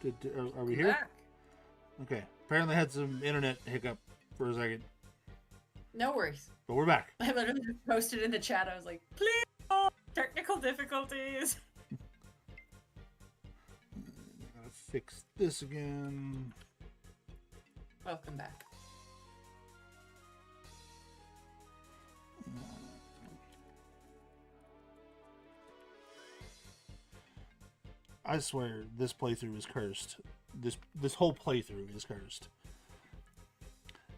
Are we here? Back. Okay. Apparently had some internet hiccup for a second. No worries. But we're back. I literally just posted in the chat. I was like, please, no, technical difficulties. Gotta fix this again. Welcome back. I swear this playthrough is cursed. This whole playthrough is cursed.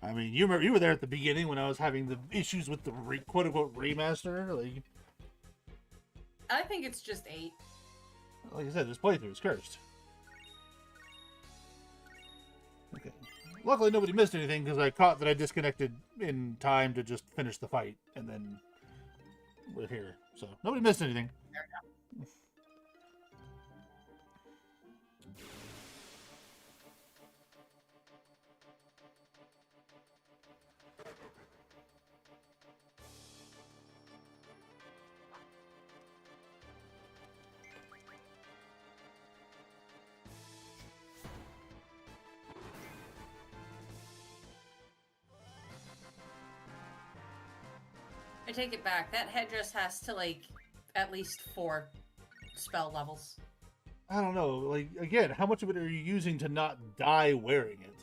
I mean, you were there at the beginning when I was having the issues with the quote unquote remaster. I think it's just 8. Like I said, this playthrough is cursed. Okay. Luckily, nobody missed anything because I caught that I disconnected in time to just finish the fight, and then we're here. So nobody missed anything. There we go. I take it back. That headdress has to, like, at least 4 spell levels. I don't know. Like, again, how much of it are you using to not die wearing it?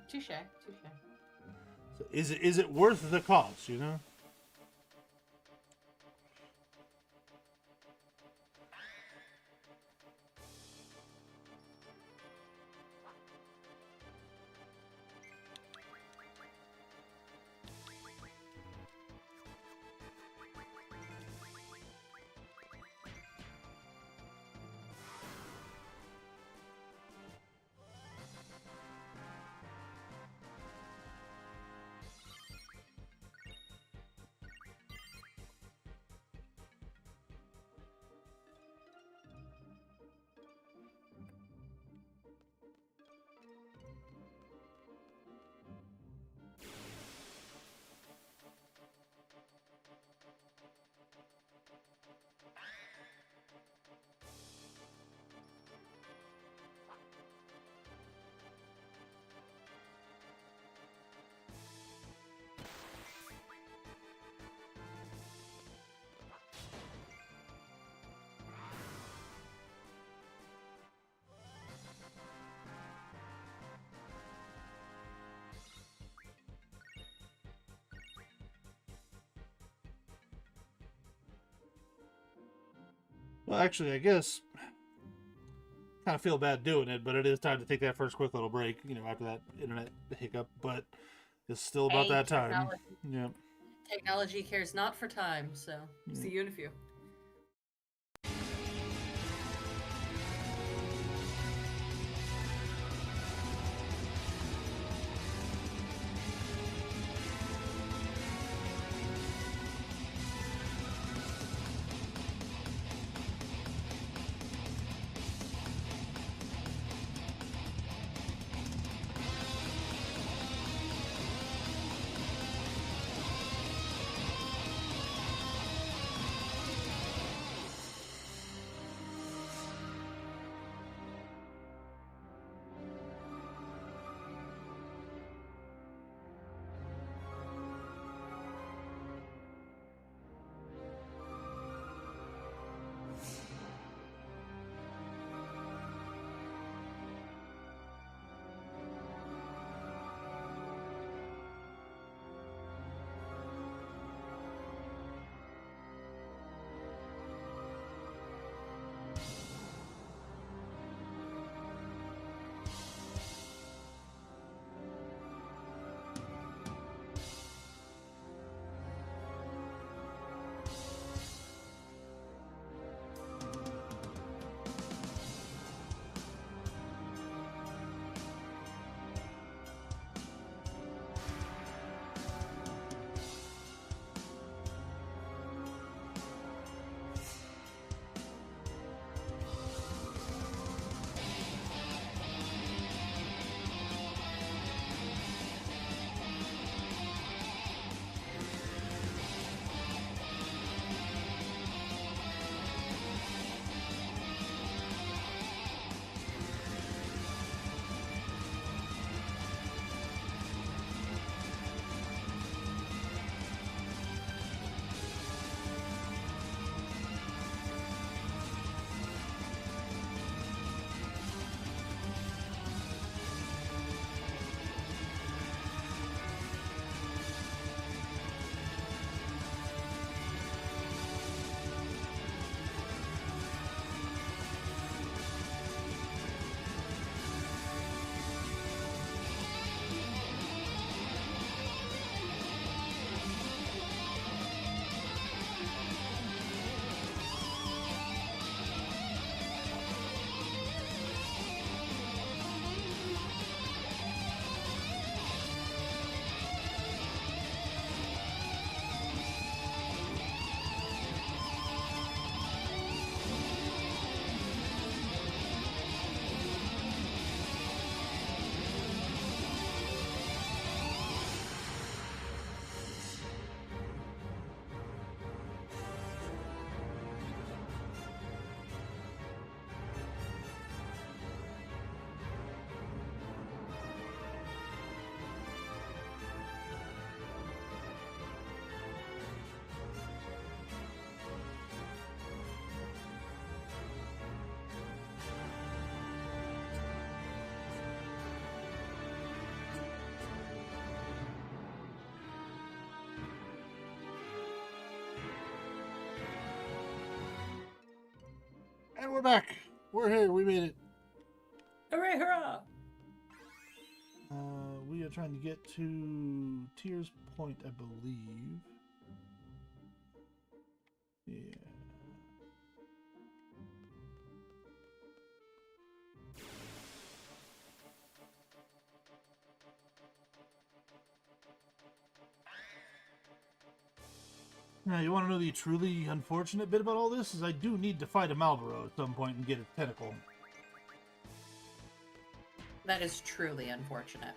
Touche. So is it worth the cost, you know? Well, actually, I guess kind of feel bad doing it, but it is time to take that first quick little break, you know, after that internet hiccup, but it's still about that time. Technology. Yeah. Technology cares not for time, so see you in a few. we're back. We're here. We made it. Hooray, hurrah! We are trying to get to Tears Point, I believe. Yeah. Now, you want to know the truly unfortunate bit about all this? Is I do need to fight a Malboro at some point and get its tentacle. That is truly unfortunate.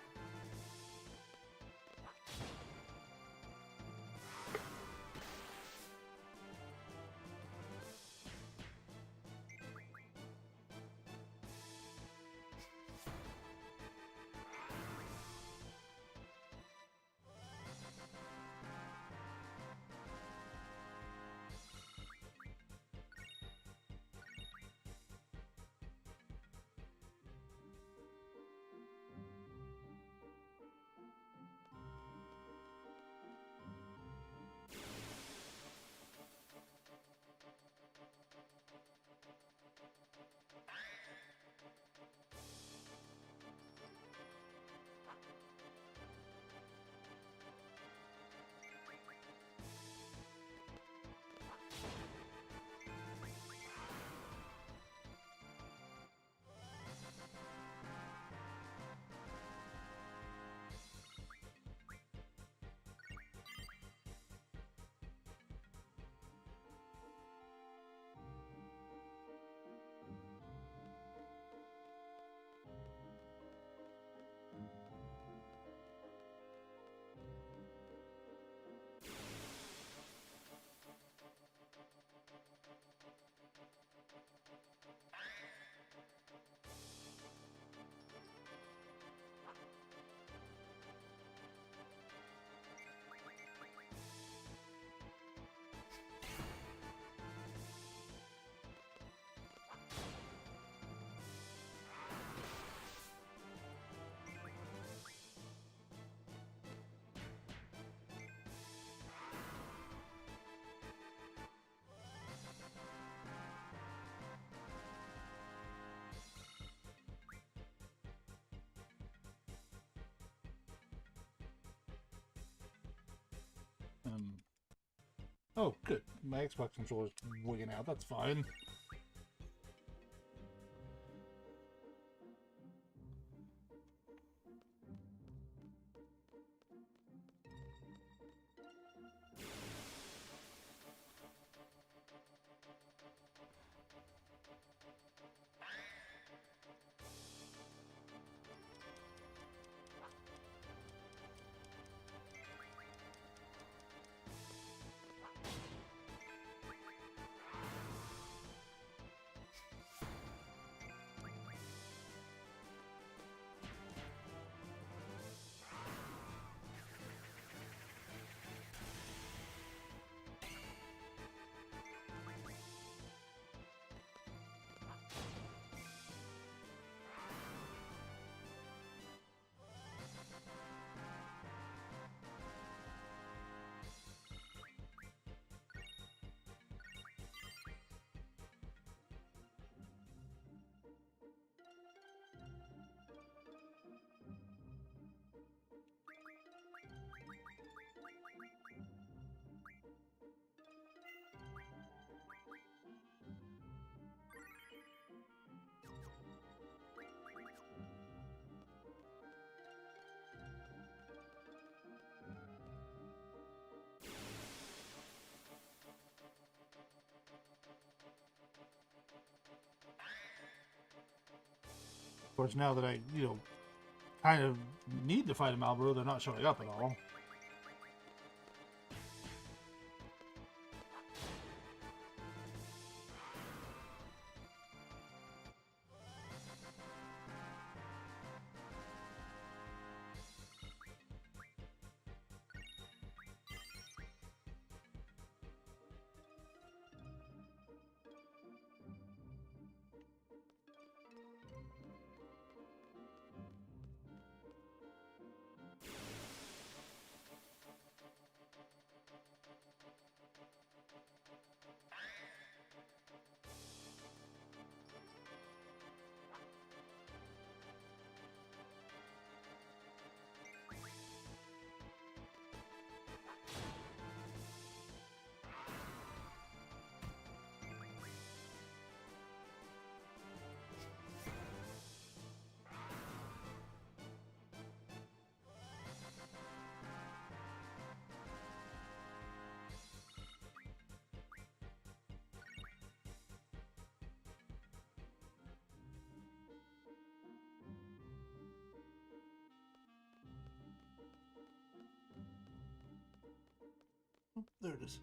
Oh, good. My Xbox controller's wigging out. That's fine. Of course, now that I, kind of need to fight a Malboro, they're not showing up at all. There it is.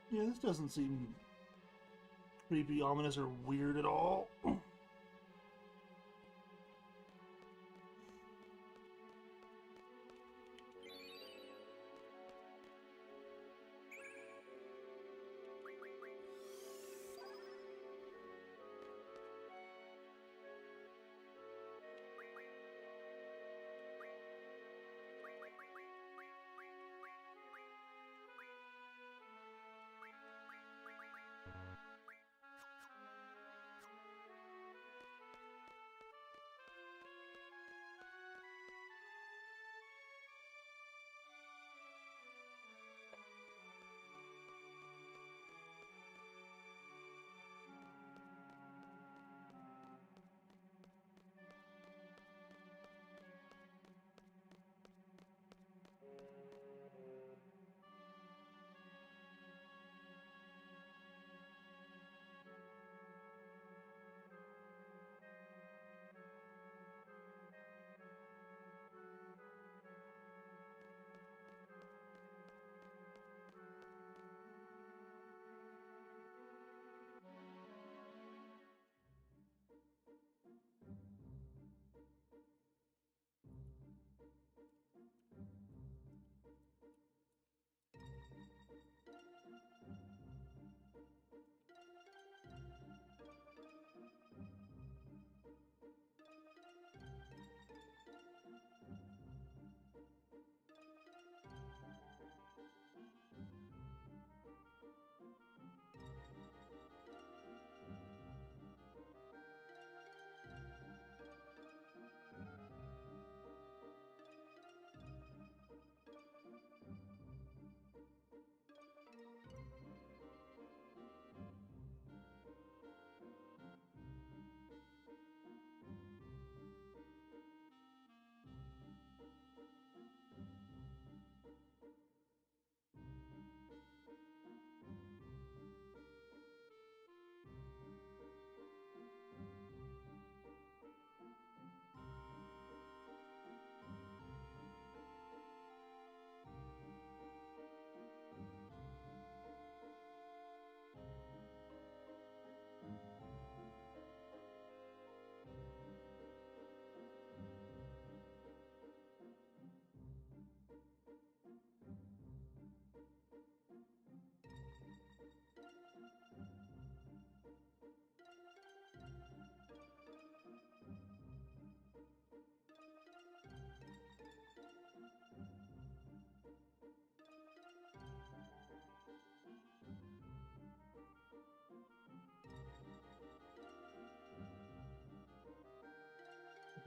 Yeah, this doesn't seem creepy, ominous, or weird at all.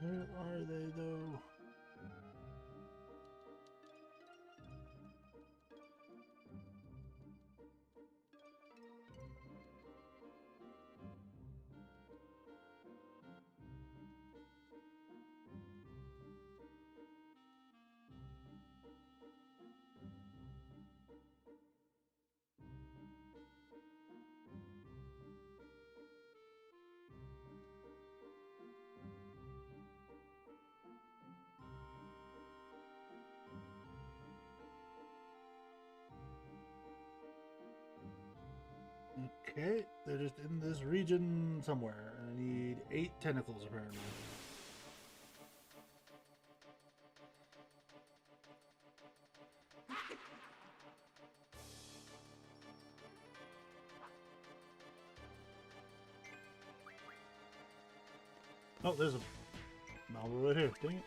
Where are they, though? Okay, they're just in this region somewhere. I need 8 tentacles apparently. Oh, there's a Malva right here. Dang it.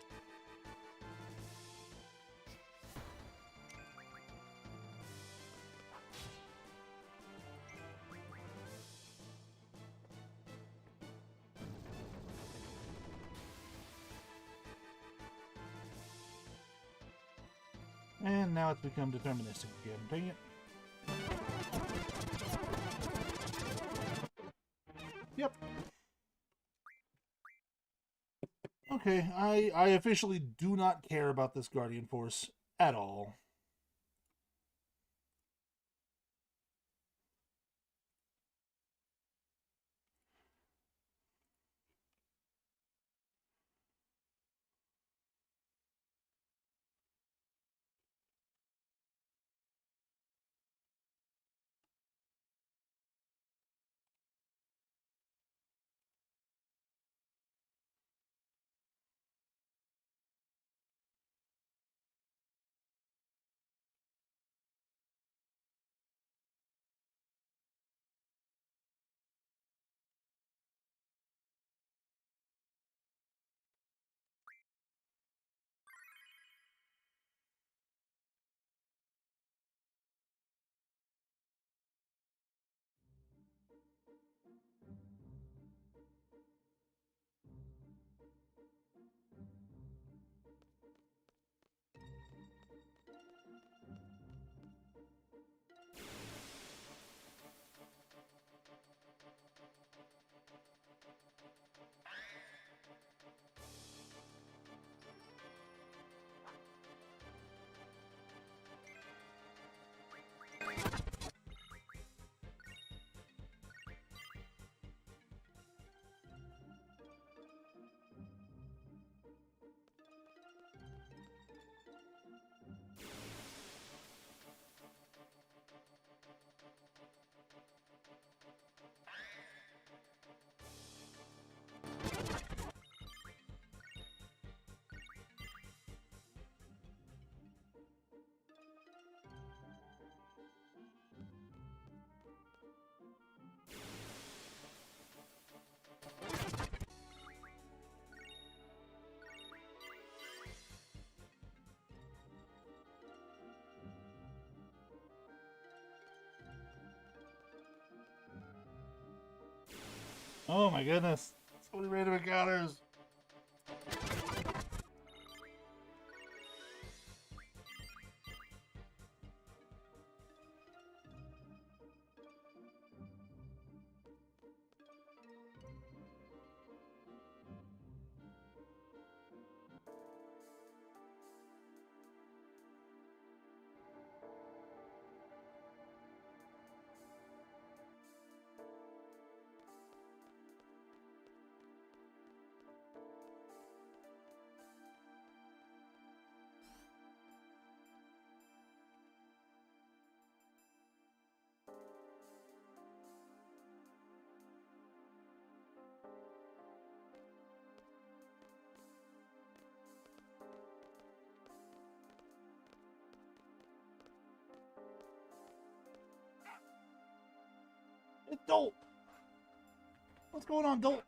And now it's become deterministic again. Dang it. Yep. Okay, I officially do not care about this Guardian Force at all. Oh my goodness. So many random encounters. It's Dolt. What's going on, Dolt?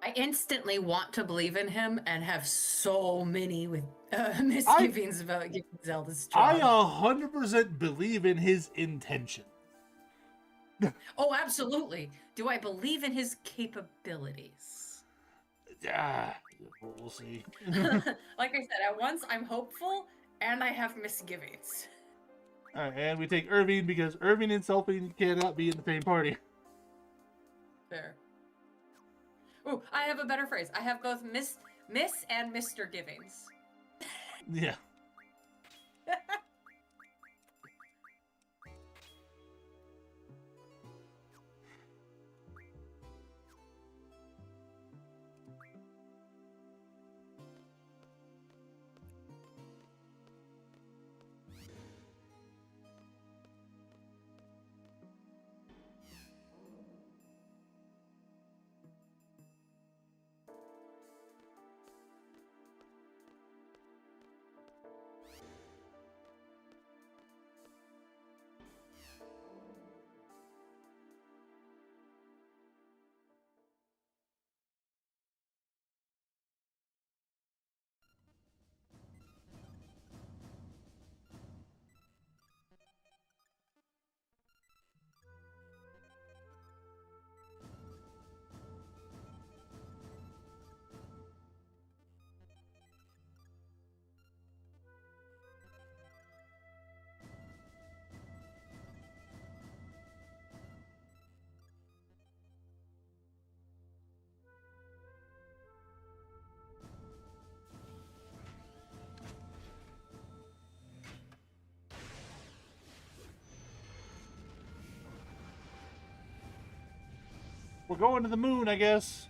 I instantly want to believe in him and have so many with misgivings about giving Zelda's I job. 100% believe in his intention. Oh, absolutely. Do I believe in his capabilities? Yeah, we'll see. Like I said, at once I'm hopeful and I have misgivings. All right, and we take Irving because Irving and Selphie cannot be in the same party. Fair. Ooh, I have a better phrase. I have both Miss and Mr. Givings. Yeah. We're going to the moon, I guess.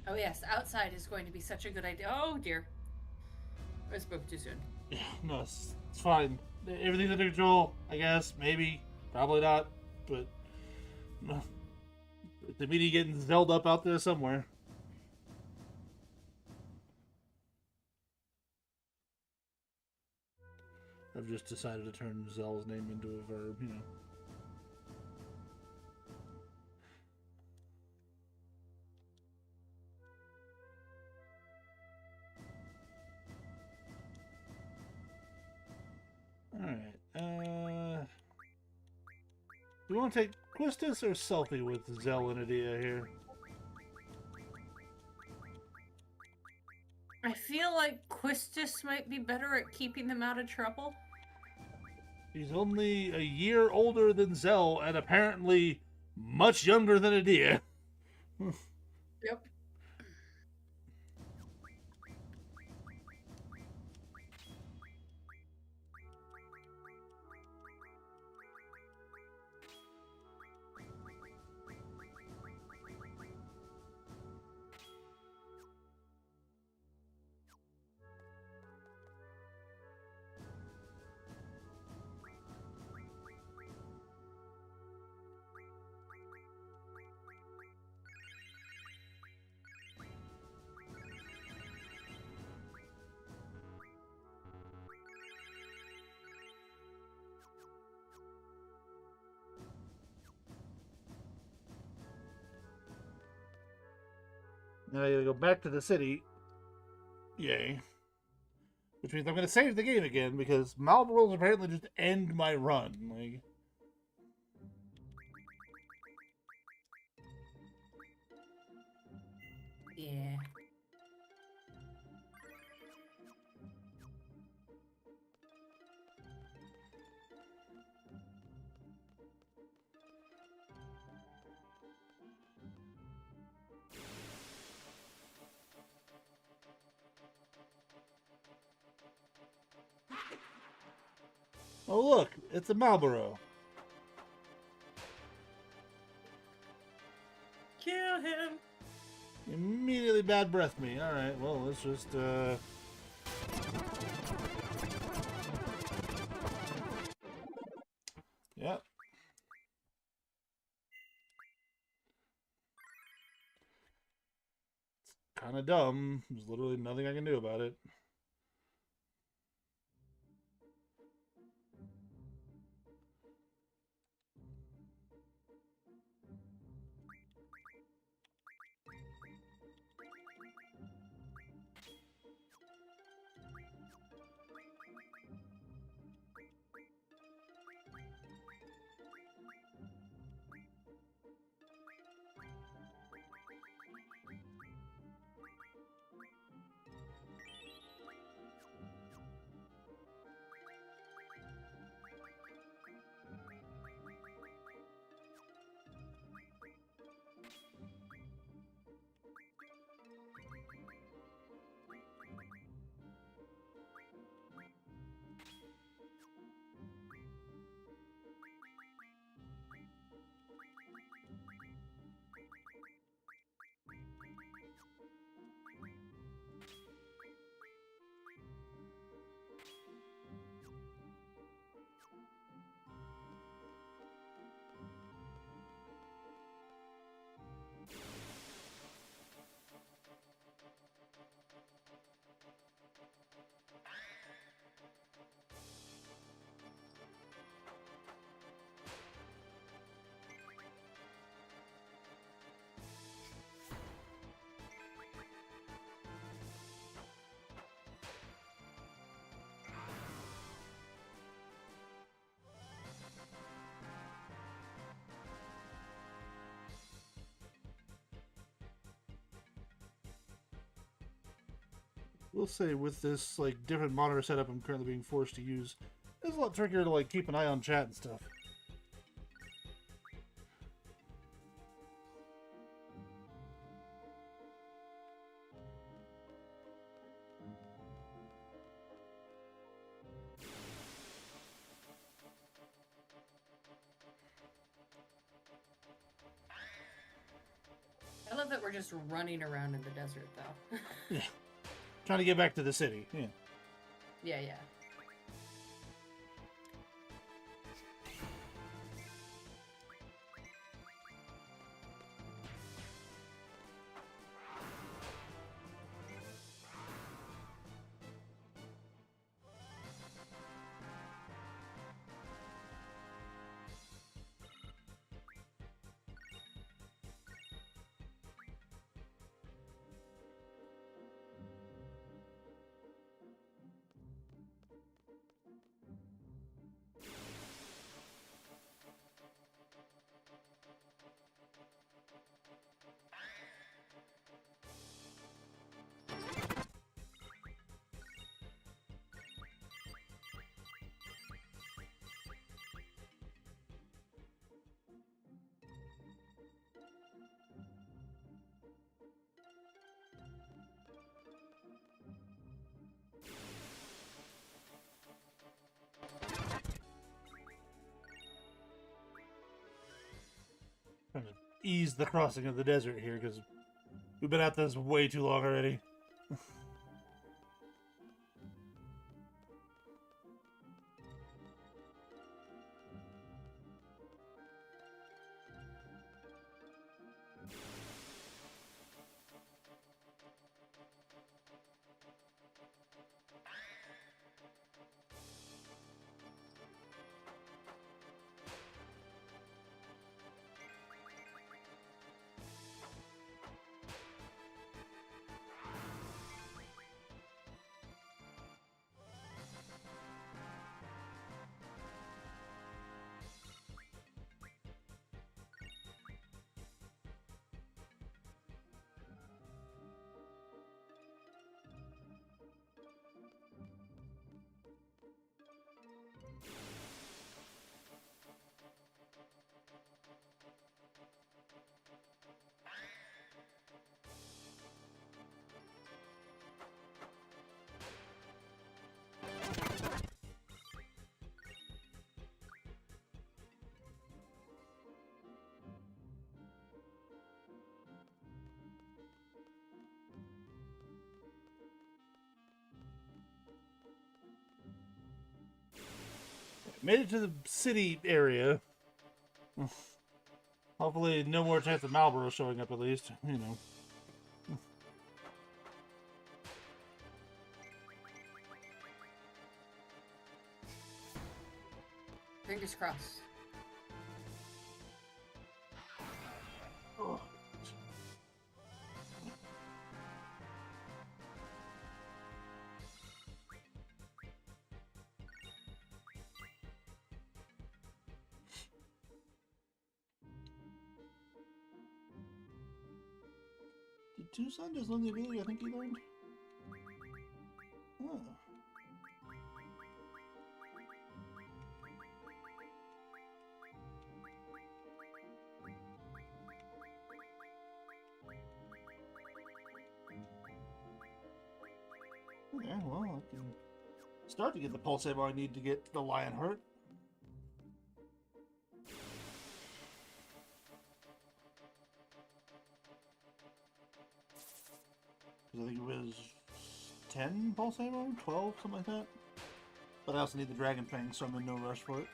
Oh yes, outside is going to be such a good idea. Oh dear. I spoke too soon. Yeah, no, it's fine. Everything's under control, I guess. Maybe. Probably not. But the media getting Zelda up out there somewhere. I've just decided to turn Zell's name into a verb, you know. Alright, do we want to take Quistis or Selfie with Zell and Adia here? I feel like Quistis might be better at keeping them out of trouble. He's only a year older than Zell and apparently much younger than Adia. Yep. Now I gotta go back to the city. Yay. Which means I'm going to save the game again because Malboros apparently just end my run. Like, Yeah. oh look, it's a Malboro. Kill him. Immediately bad breath me. Alright, well, let's just, Yep. Kind of dumb. There's literally nothing I can do about it. We'll say with this like different monitor setup I'm currently being forced to use, it's a lot trickier to like keep an eye on chat and stuff. I love that we're just running around in the desert, though. Yeah. Trying to get back to the city. Yeah. Yeah, yeah. Trying to ease the crossing of the desert here because we've been at this way too long already. Made it to the city area. Hopefully, no more chance of Marlboro showing up, at least. You know. Fingers crossed. Oh. Did Tucson just learn the ability I think he learned? Oh. Okay, well, I can start to get the pulse able I need to get the lion hurt. Because I think it was 10 pulse ammo, 12, something like that. But I also need the dragon fang, so I'm in no rush for it.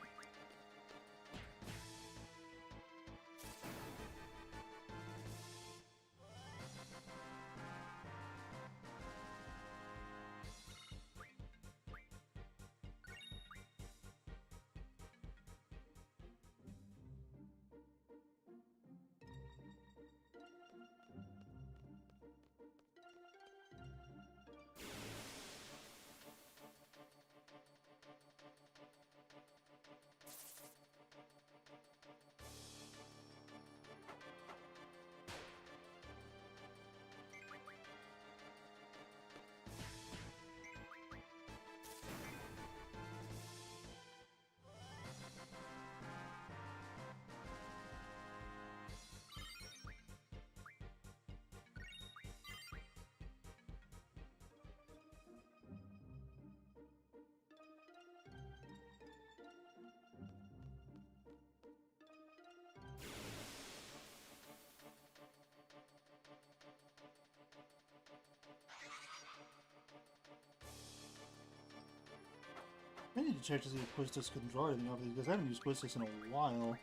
I need to check to see if Quistis can draw anything off of these, because I haven't used Quistis in a while. No,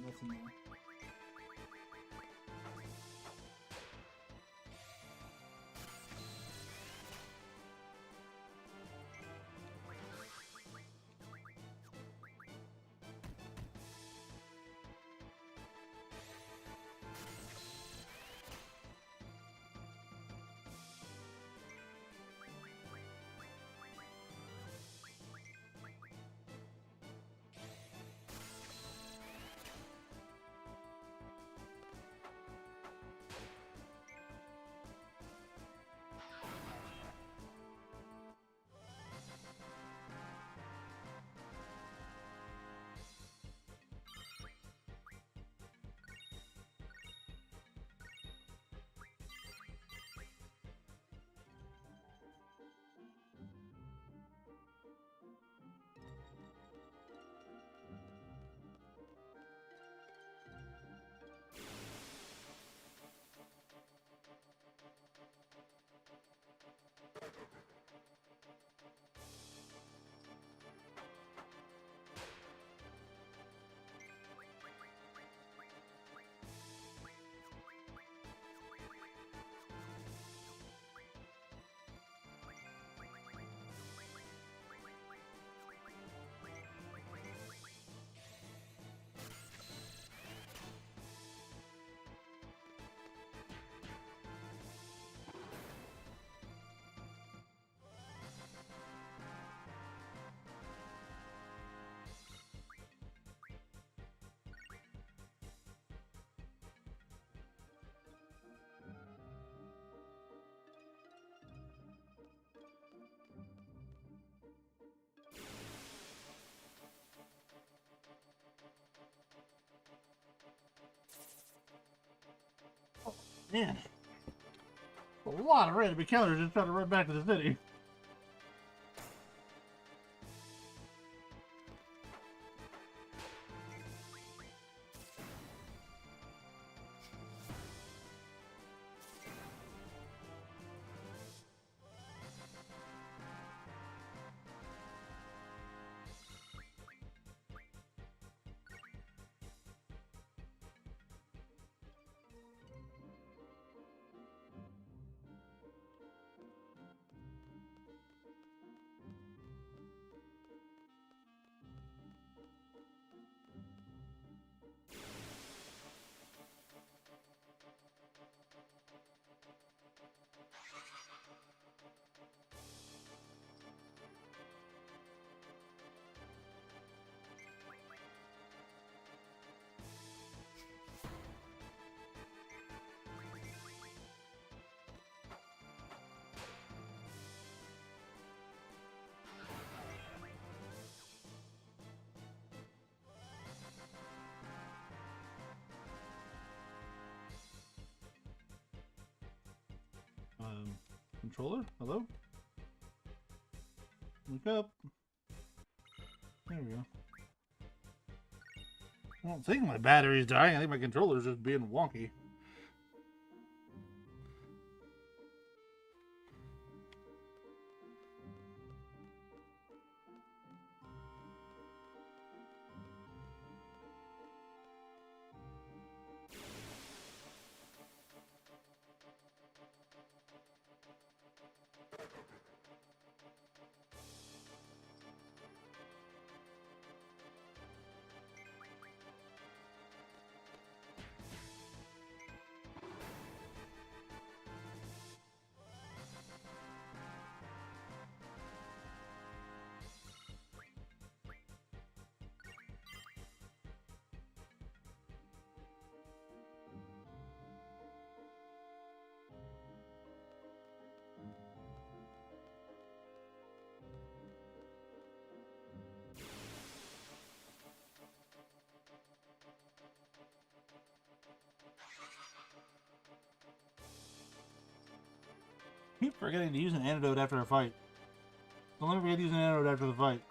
nothing there. Man, a lot of random encounters just trying to run back to the city. Controller? Hello? Wake up. There we go. I don't think my battery's dying. I think my controller's just being wonky. Keep forgetting to use an antidote after a fight. Don't ever forget to use an antidote after the fight.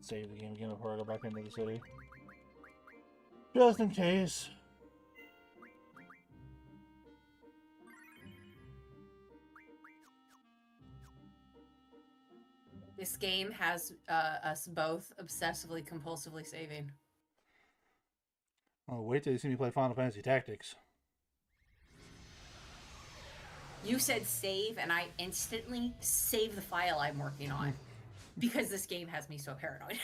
Save the game again before I go back into the city. Just in case. This game has us both obsessively compulsively saving. Oh, wait till you see me play Final Fantasy Tactics. You said save, and I instantly save the file I'm working on because this game has me so paranoid.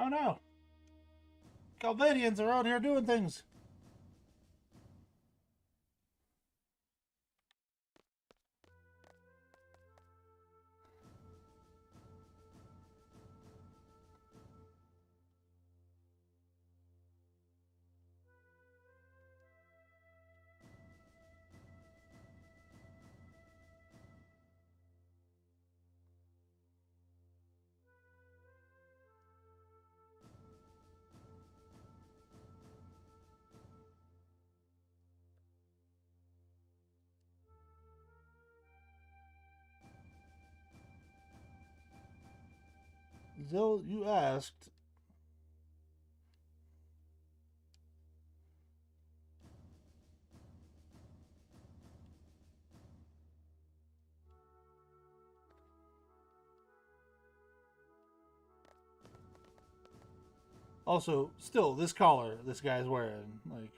Oh no! Galvanians are out here doing things! Zil, you asked. Also, still, this collar this guy's wearing, like...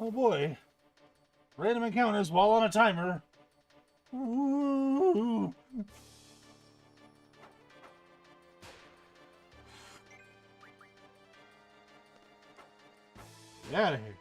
Oh boy. Random encounters while on a timer. Ooh. Get out of here.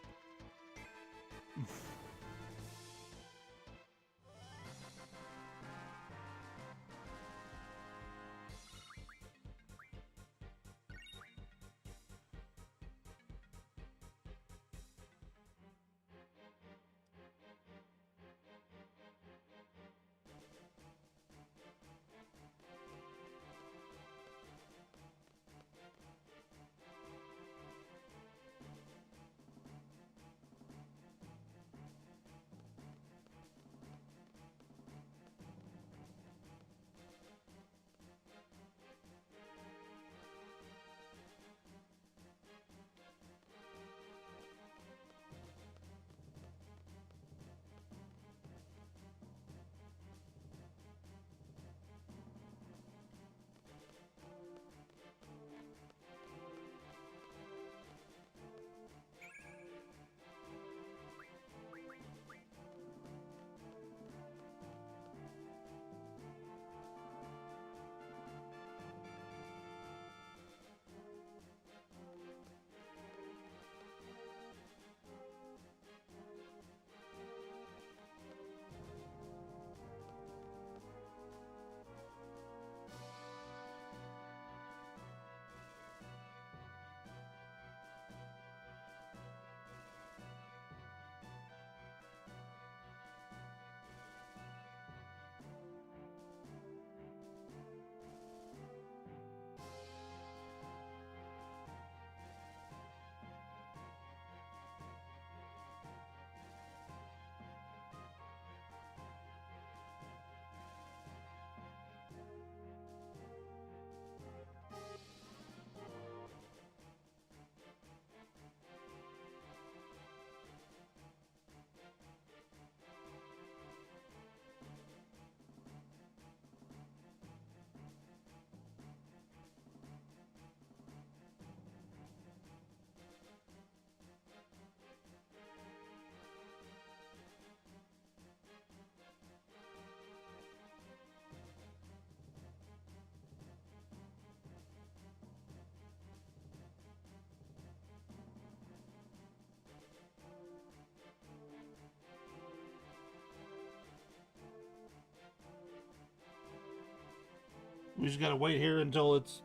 We just gotta wait here until it's,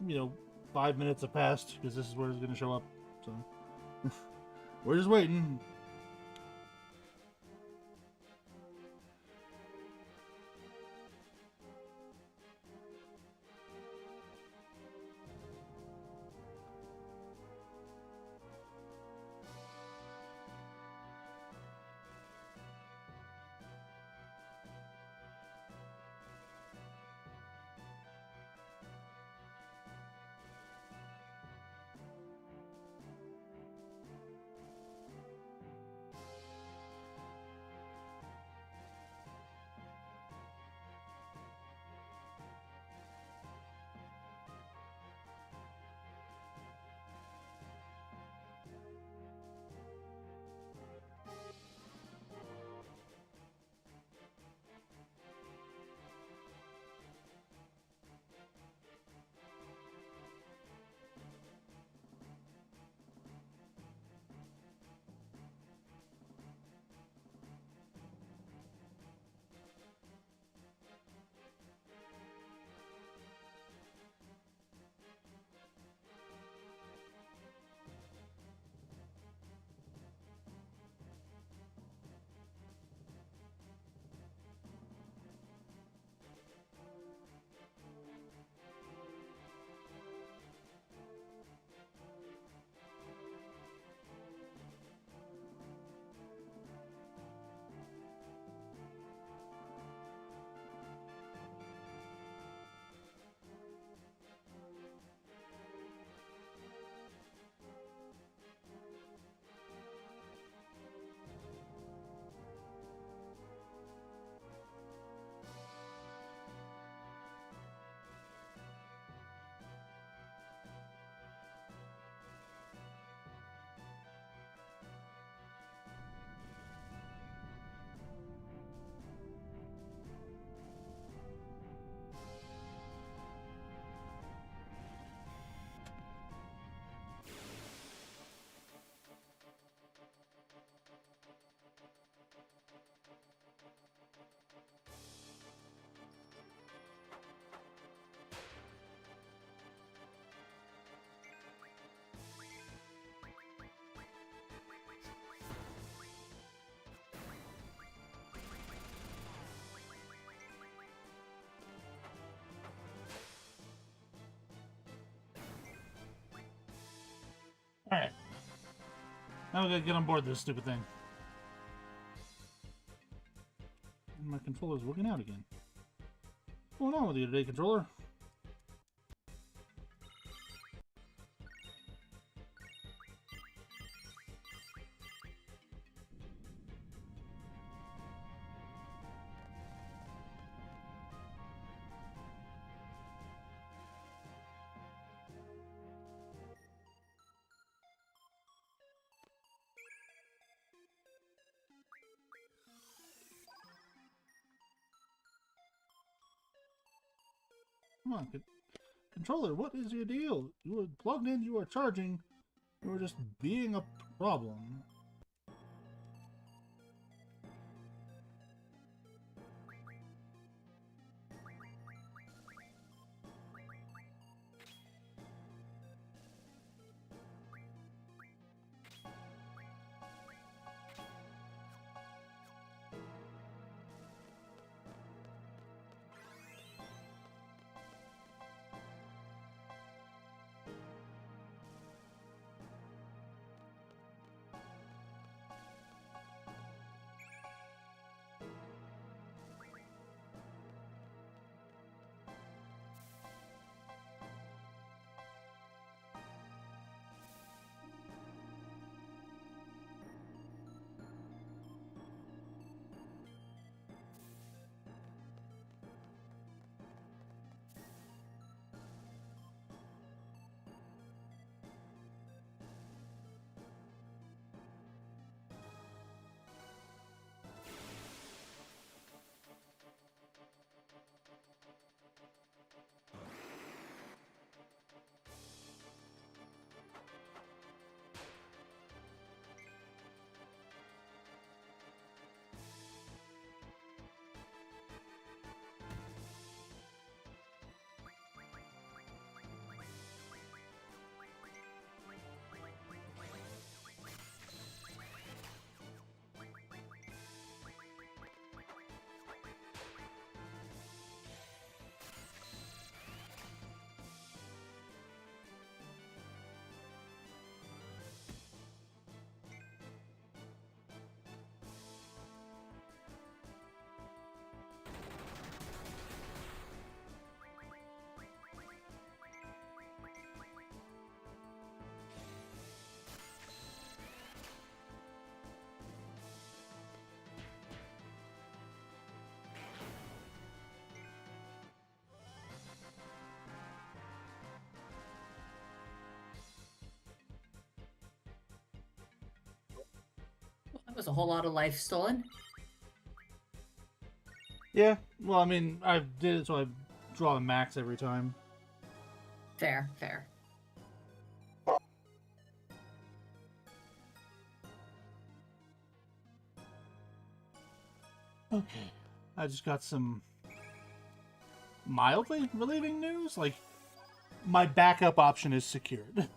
5 minutes have passed, because this is where it's gonna show up. So, we're just waiting. Alright. Now we gotta get on board this stupid thing. And my controller's working out again. What's going on with you today, controller? Come on, controller, what is your deal? You were plugged in, you were charging, you were just being a problem. was a whole lot of life stolen. Yeah, well, I mean, I did it so I draw a max every time. Fair, fair. Okay. I just got some mildly relieving news. Like, my backup option is secured.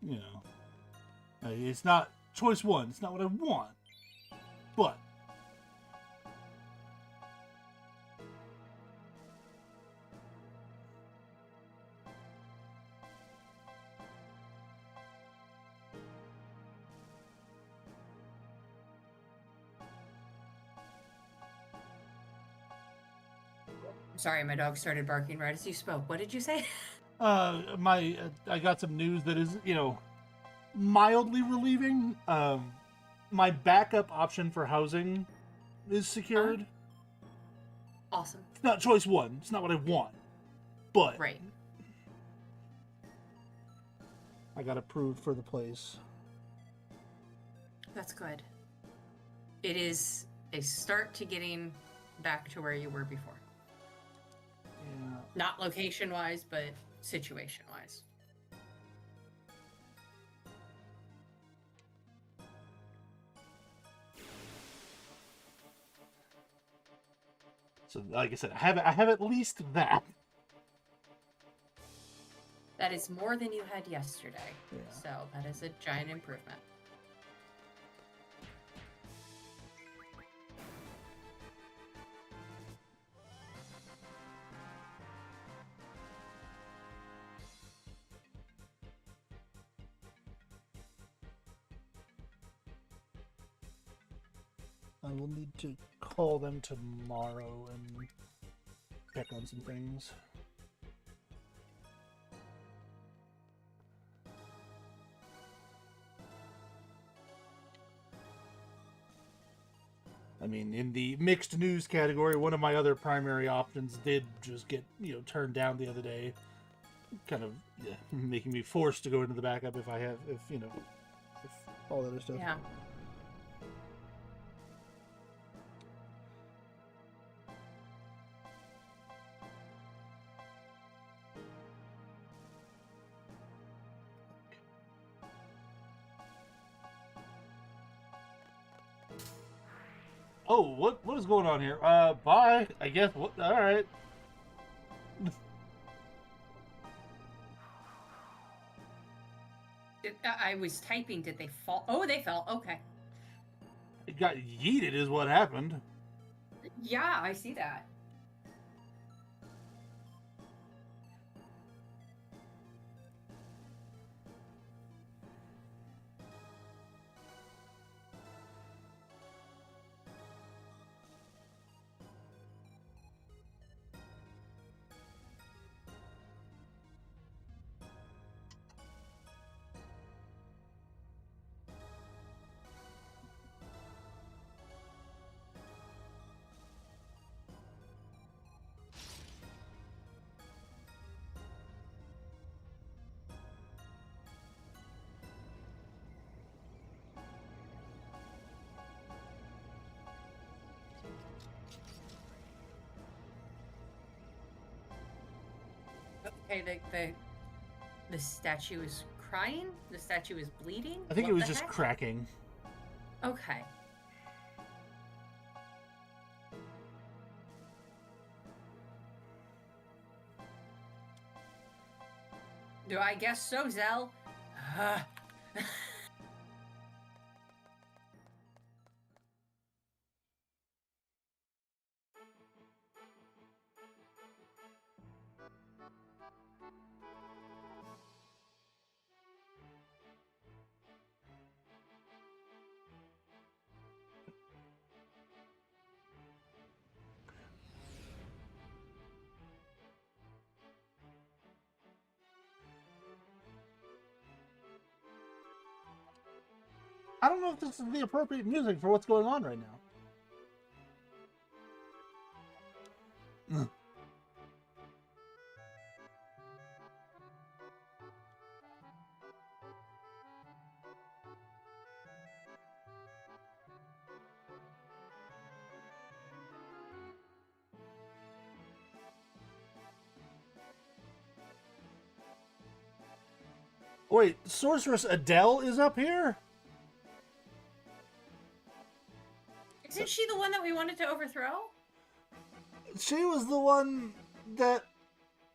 You know, it's not choice one. It's not what I want, but Sorry, my dog started barking right as you spoke. What did you say? I got some news that is, mildly relieving. My backup option for housing is secured. Awesome. It's not choice one. It's not what I want, but Right. I got approved for the place. That's good. It is a start to getting back to where you were before. Yeah. Not location-wise, but situation-wise. So, like I said, I have at least that. That is more than you had yesterday. Yeah. So that is a giant improvement. I will need to call them tomorrow and check on some things. I mean, in the mixed news category, one of my other primary options did just get, turned down the other day. Kind of making me forced to go into the backup if all that other stuff. Yeah. Oh, what is going on here? Bye. I guess. What? All right. I was typing. Did they fall? Oh, they fell. Okay. It got yeeted, is what happened. Yeah, I see that. Okay, the statue is crying? The statue is bleeding? I think What it was the just heck? cracking. Okay. Do I guess so, Zell? I don't know if this is the appropriate music for what's going on right now. Wait, Sorceress Adele is up here? Isn't she the one that we wanted to overthrow? She was the one that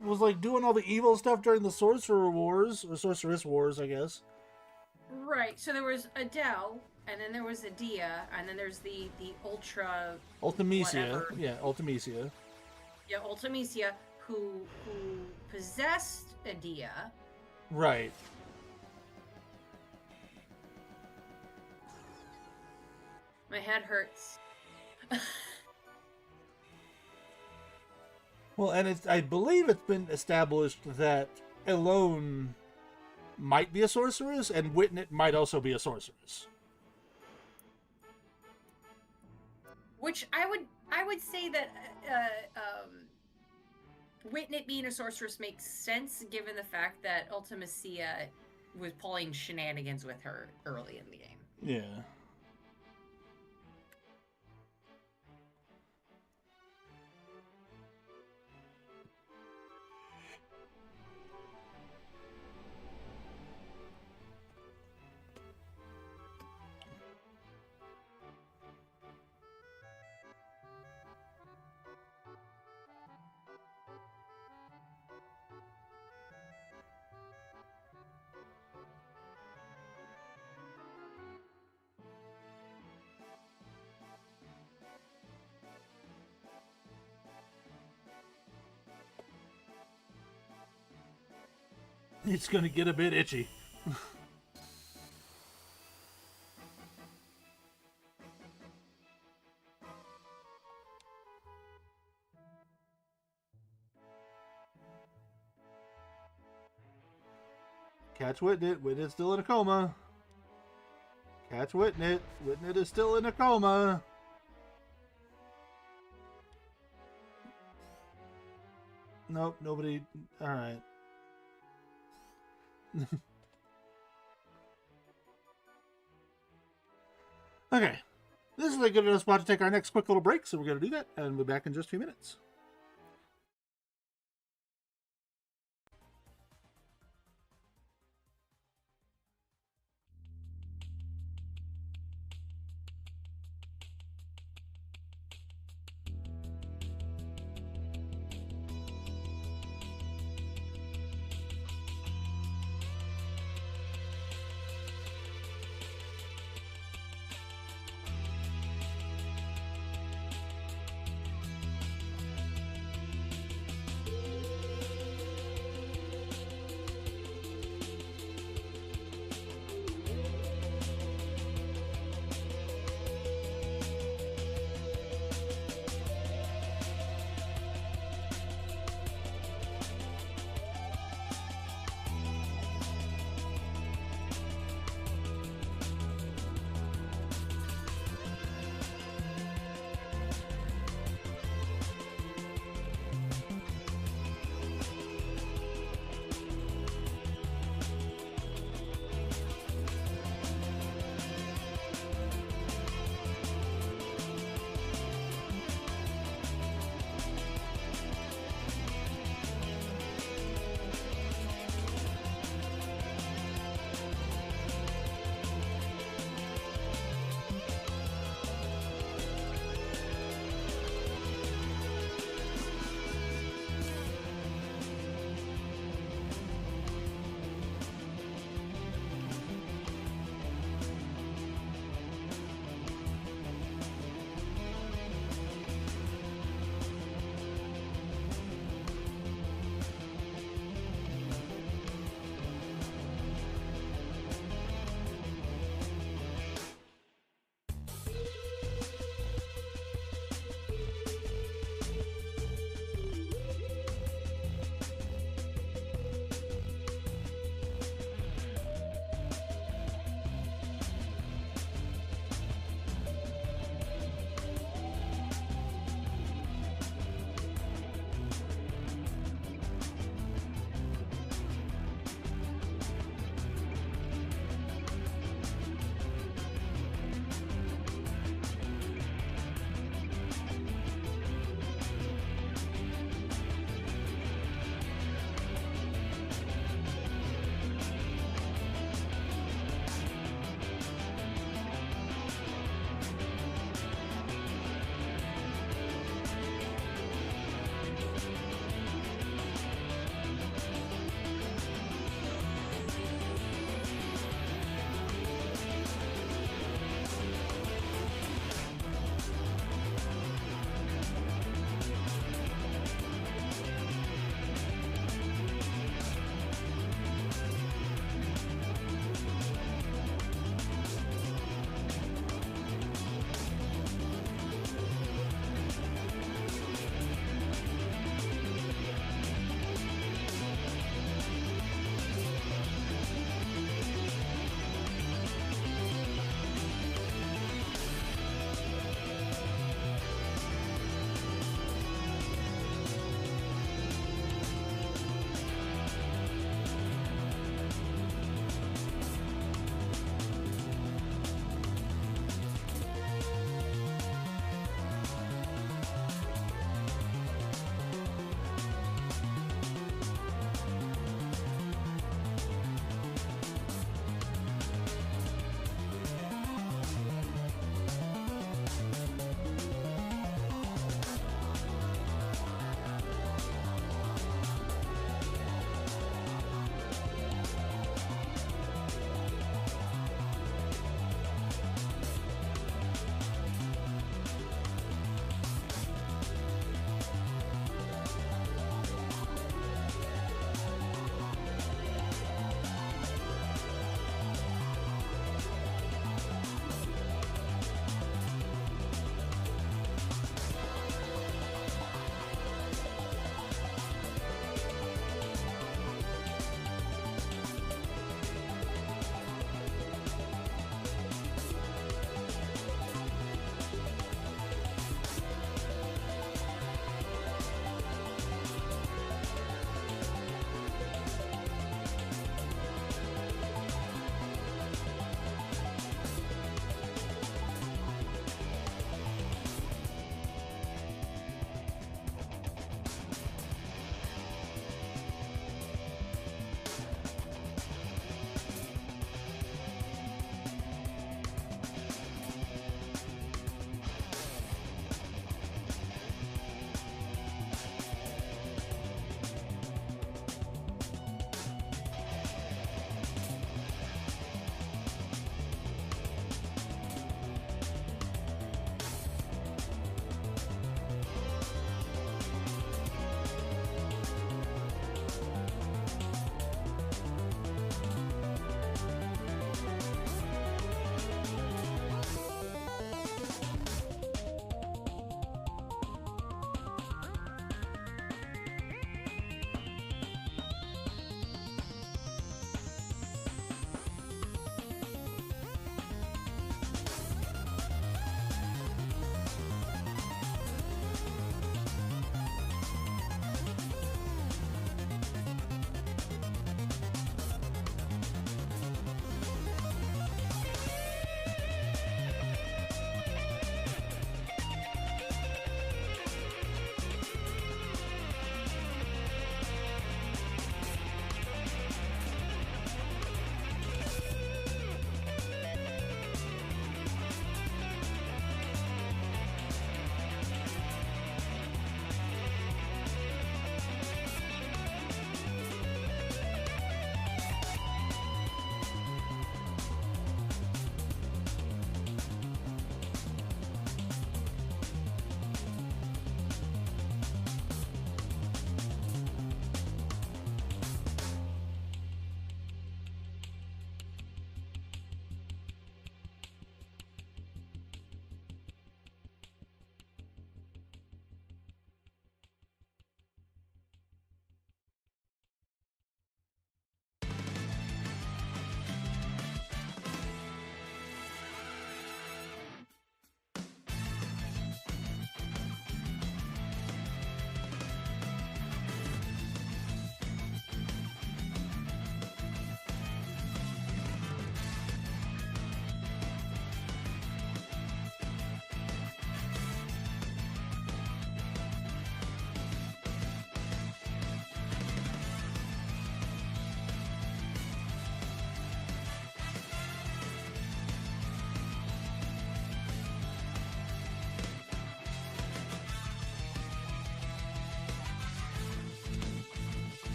was like doing all the evil stuff during the Sorcerer Wars, or Sorceress Wars, I guess. Right. So there was Adele, and then there was Adia, and then there's the Ultra Ultimecia. whatever. Yeah, Ultimecia. Yeah, Ultimecia, who possessed Adia. Right. My head hurts. Well, and I believe it's been established that Elone might be a sorceress, and Witnett might also be a sorceress. Which I would say that Witnett being a sorceress makes sense given the fact that Ultimecia was pulling shenanigans with her early in the game. Yeah. It's gonna get a bit itchy. Catch Witnett. Witnett's still in a coma. Catch Witnett. Witnett is still in a coma. Nope, nobody. Alright. Okay. This is a good enough spot to take our next quick little break, so we're going to do that, and we'll be back in just a few minutes.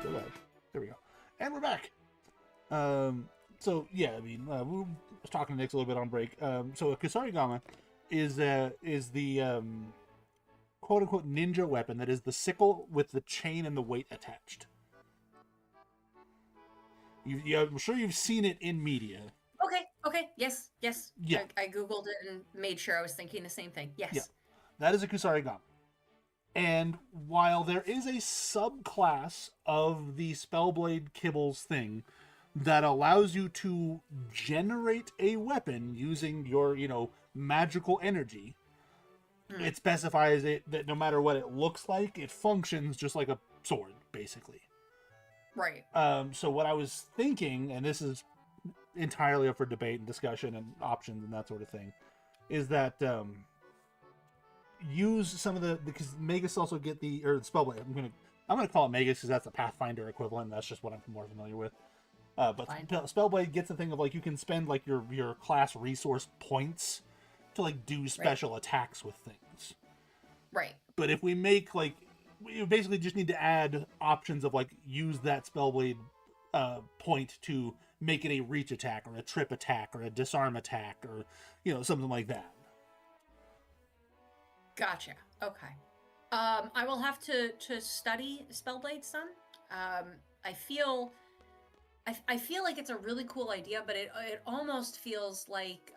so loud. There we go. And we're back. So yeah, I mean, we was talking to Nick a little bit on break. So a Kusarigama is the quote unquote ninja weapon that is the sickle with the chain and the weight attached. I'm sure you've seen it in media. Okay. Yes. Yeah. I googled it and made sure I was thinking the same thing. Yes. Yeah. That is a Kusarigama. And while there is a subclass of the Spellblade Kibbles thing that allows you to generate a weapon using your, magical energy, it specifies that no matter what it looks like, it functions just like a sword, basically. Right. So what I was thinking, and this is entirely up for debate and discussion and options and that sort of thing, is that use some of because Magus also get the Spellblade. I'm gonna call it Magus because that's a Pathfinder equivalent. That's just what I'm more familiar with. But Spellblade gets the thing of you can spend your class resource points to do special attacks with things. Right. But if we make we basically just need to add options of use that Spellblade point to make it a reach attack or a trip attack or a disarm attack or something like that. Gotcha. Okay. I will have to study Spellblade some. I feel like it's a really cool idea, but it almost feels like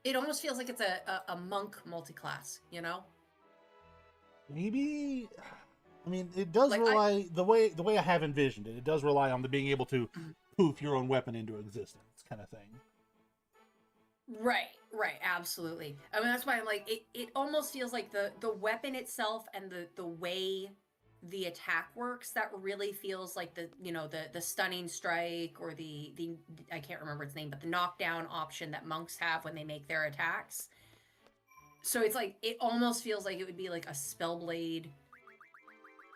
it's a monk multiclass, Maybe. I mean, it does rely the way I have envisioned it. It does rely on the being able to poof your own weapon into existence, kind of thing. Right, absolutely. I mean, that's why I'm it almost feels like the weapon itself and the way the attack works, that really feels like the stunning strike or the I can't remember its name, but the knockdown option that monks have when they make their attacks. So it's it almost feels like it would be like a Spellblade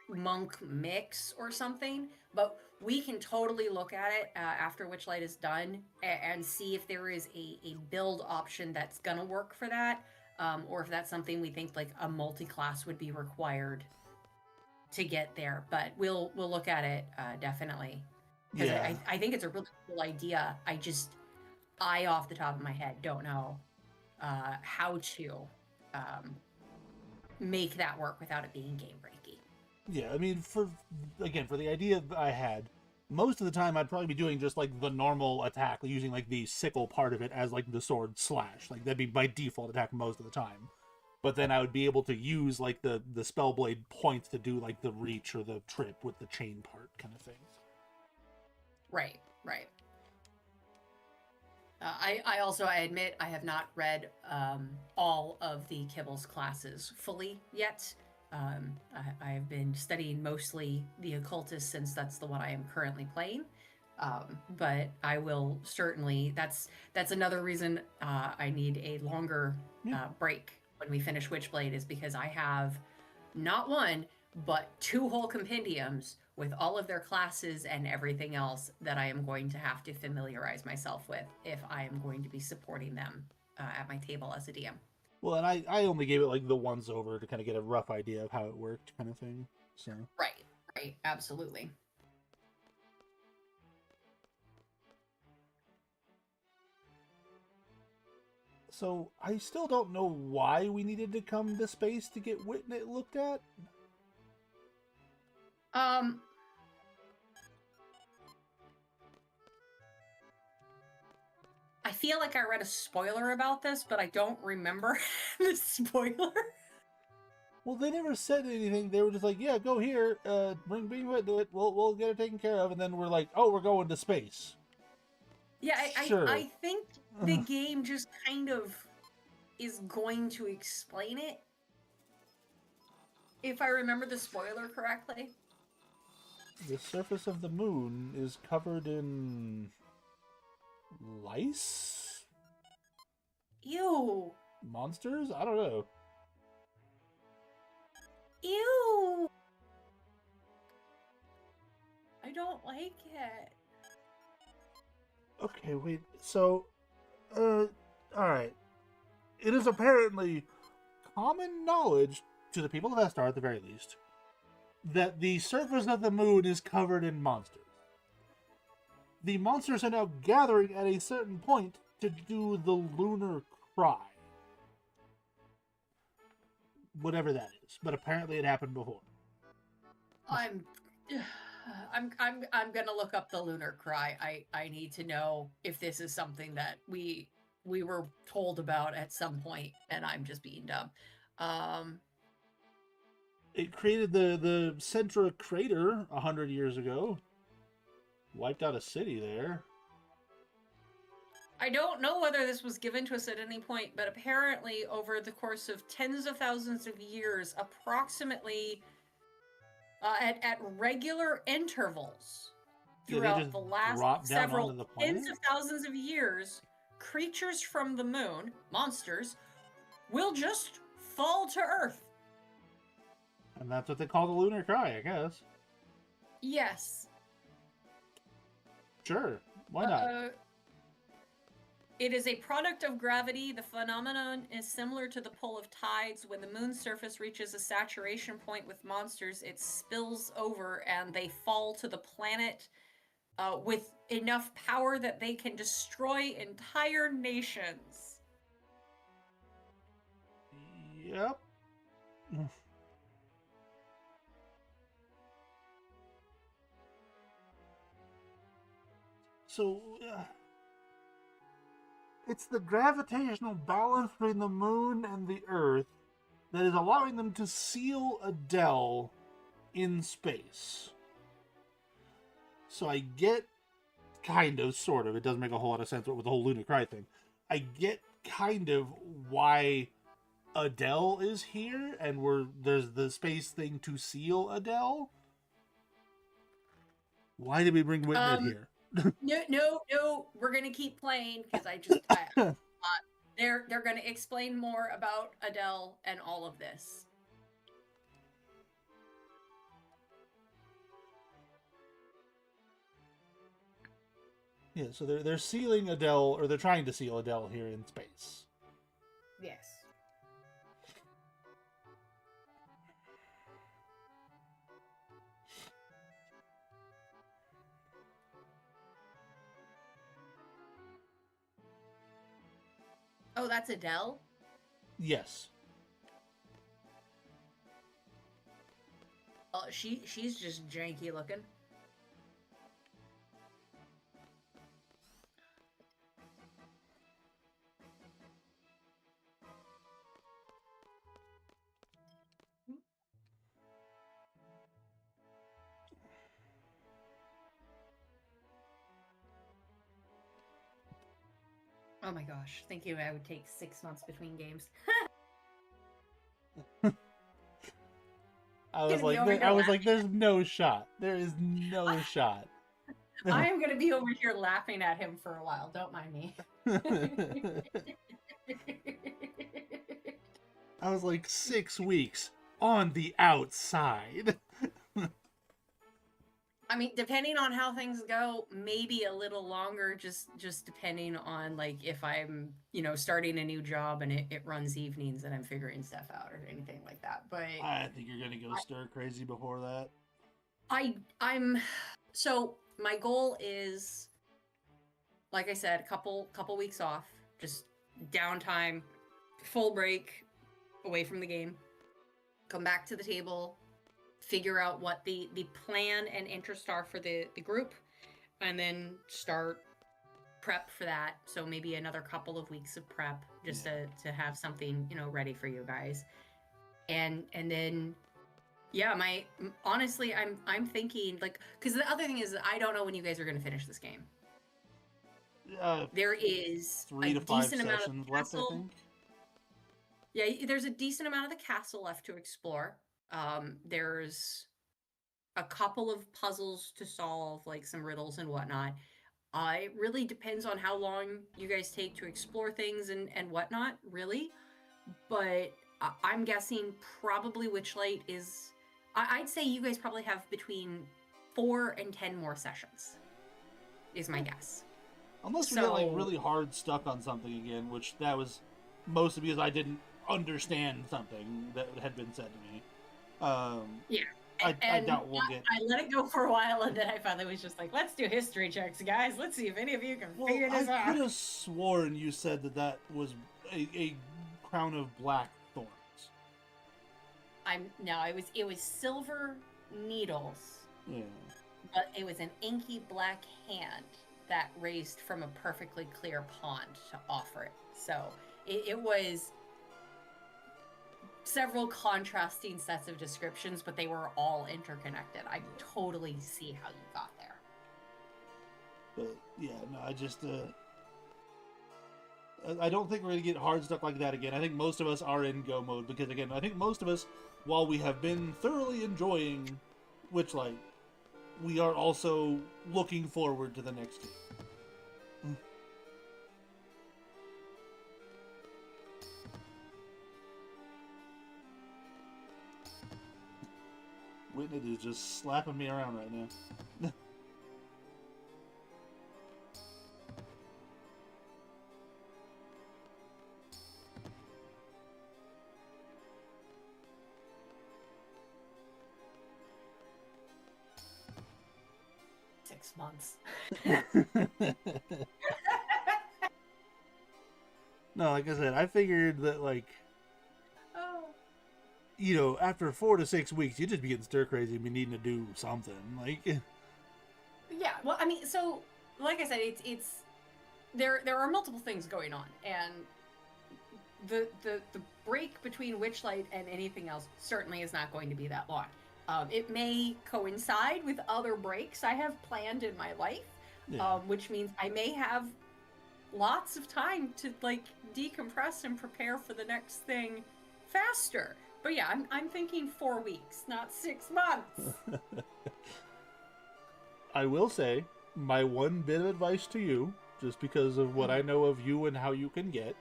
monk mix or something, but we can totally look at it after Witchlight is done and see if there is a build option that's gonna work for that, or if that's something we think a multi-class would be required to get there. But we'll look at it definitely, because I think it's a really cool idea. I off the top of my head don't know how to make that work without it being game breaking. Yeah, I mean, for the idea that I had, most of the time I'd probably be doing just the normal attack, using the sickle part of it as the sword slash. That'd be my default attack most of the time. But then I would be able to use the Spellblade points to do the reach or the trip with the chain part kind of thing. Right. I admit I have not read all of the Kibbles classes fully yet. I have been studying mostly the Occultist since that's the one I am currently playing. But I will certainly, that's another reason I need a longer break when we finish Witchblade, is because I have not one, but 2 whole compendiums with all of their classes and everything else that I am going to have to familiarize myself with if I am going to be supporting them at my table as a DM. Well, and I only gave it the once over to kind of get a rough idea of how it worked, kind of thing. So Right, absolutely. So I still don't know why we needed to come to space to get Witnit looked at. I feel like I read a spoiler about this, but I don't remember the spoiler. Well, they never said anything. They were just yeah, go here, bring Witnit, we'll get it taken care of, and then we're oh, we're going to space. Yeah, Sure. I think the game just kind of is going to explain it, if I remember the spoiler correctly. The surface of the moon is covered in lice? Ew. Monsters? I don't know. Ew. I don't like it. Okay, wait. So, alright. It is apparently common knowledge, to the people of Estar at the very least, that the surface of the moon is covered in monsters. The monsters are now gathering at a certain point to do the lunar cry. Whatever that is. But apparently it happened before. I'm gonna look up the lunar cry. I need to know if this is something that we were told about at some point, and I'm just being dumb. It created the Centra crater 100 years ago. Wiped out a city there. I don't know whether this was given to us at any point, but apparently over the course of tens of thousands of years, approximately at regular intervals throughout the last several tens of thousands of years, creatures from the moon, monsters, will just fall to Earth. And that's what they call the lunar cry, I guess. Yes. Sure. Why not? It is a product of gravity. The phenomenon is similar to the pull of tides. When the moon's surface reaches a saturation point with monsters, it spills over and they fall to the planet with enough power that they can destroy entire nations. Yep. So, it's the gravitational balance between the moon and the Earth that is allowing them to seal Adele in space. So I get kind of, sort of, it doesn't make a whole lot of sense with the whole lunar cry thing. I get kind of why Adele is here and there's the space thing to seal Adele. Why did we bring Whitney here? No, we're gonna keep playing because they're gonna explain more about Adele and all of this. Yeah, so they're sealing Adele, or they're trying to seal Adele here in space. Yes. Oh, that's Adele? Yes. Oh, she's just janky looking. Oh my gosh, thinking I would take 6 months between games. I was like, there's no shot. There is no shot. I am going to be over here laughing at him for a while. Don't mind me. I was like 6 weeks on the outside. I mean, depending on how things go, maybe a little longer, just depending on, like, if I'm, starting a new job and it runs evenings and I'm figuring stuff out or anything like that. But I think you're going to go stir crazy before that. So my goal is, like I said, a couple weeks off, just downtime, full break, away from the game, come back to the table, figure out what the plan and interest are for the group, and then start prep for that. So maybe another couple of weeks of prep just to have something, ready for you guys. And then honestly, I'm thinking, like, because the other thing is that I don't know when you guys are going to finish this game. There is 3 to 5 sessions left, I think. Yeah, there's a decent amount of the castle left to explore. There's a couple of puzzles to solve, like some riddles and whatnot. It really depends on how long you guys take to explore things and whatnot, really. But I'm guessing probably Witchlight is... I'd say you guys probably have between 4 and 10 more sessions, is my guess. Unless we get, like, really hard stuck on something again, which that was mostly because I didn't understand something that had been said to me. Yeah. I doubt we'll get. I let it go for a while, and then I finally was just like, let's do history checks, guys. Let's see if any of you can Well, figure this I out. could have sworn you said that was a crown of black thorns. No, it was silver needles, Yeah. but it was an inky black hand that raised from a perfectly clear pond to offer it. So it was several contrasting sets of descriptions, but they were all interconnected. I totally see how you got there. But yeah, no, I just I don't think we're gonna get hard stuff like that again. I think most of us are in go mode because again, I think most of us, while we have been thoroughly enjoying Witchlight, we are also looking forward to the next game. Whitney is just slapping me around right now. 6 months. No, like I said, I figured that like Oh. After 4 to 6 weeks, you'd just be getting stir crazy and be needing to do something. Like, Yeah, well, I mean, so like I said, it's there are multiple things going on, and the break between Witchlight and anything else certainly is not going to be that long. It may coincide with other breaks I have planned in my life, yeah. which means I may have lots of time to like decompress and prepare for the next thing faster. But yeah, I'm thinking 4 weeks, not 6 months. I will say, my one bit of advice to you, just because of what I know of you and how you can get,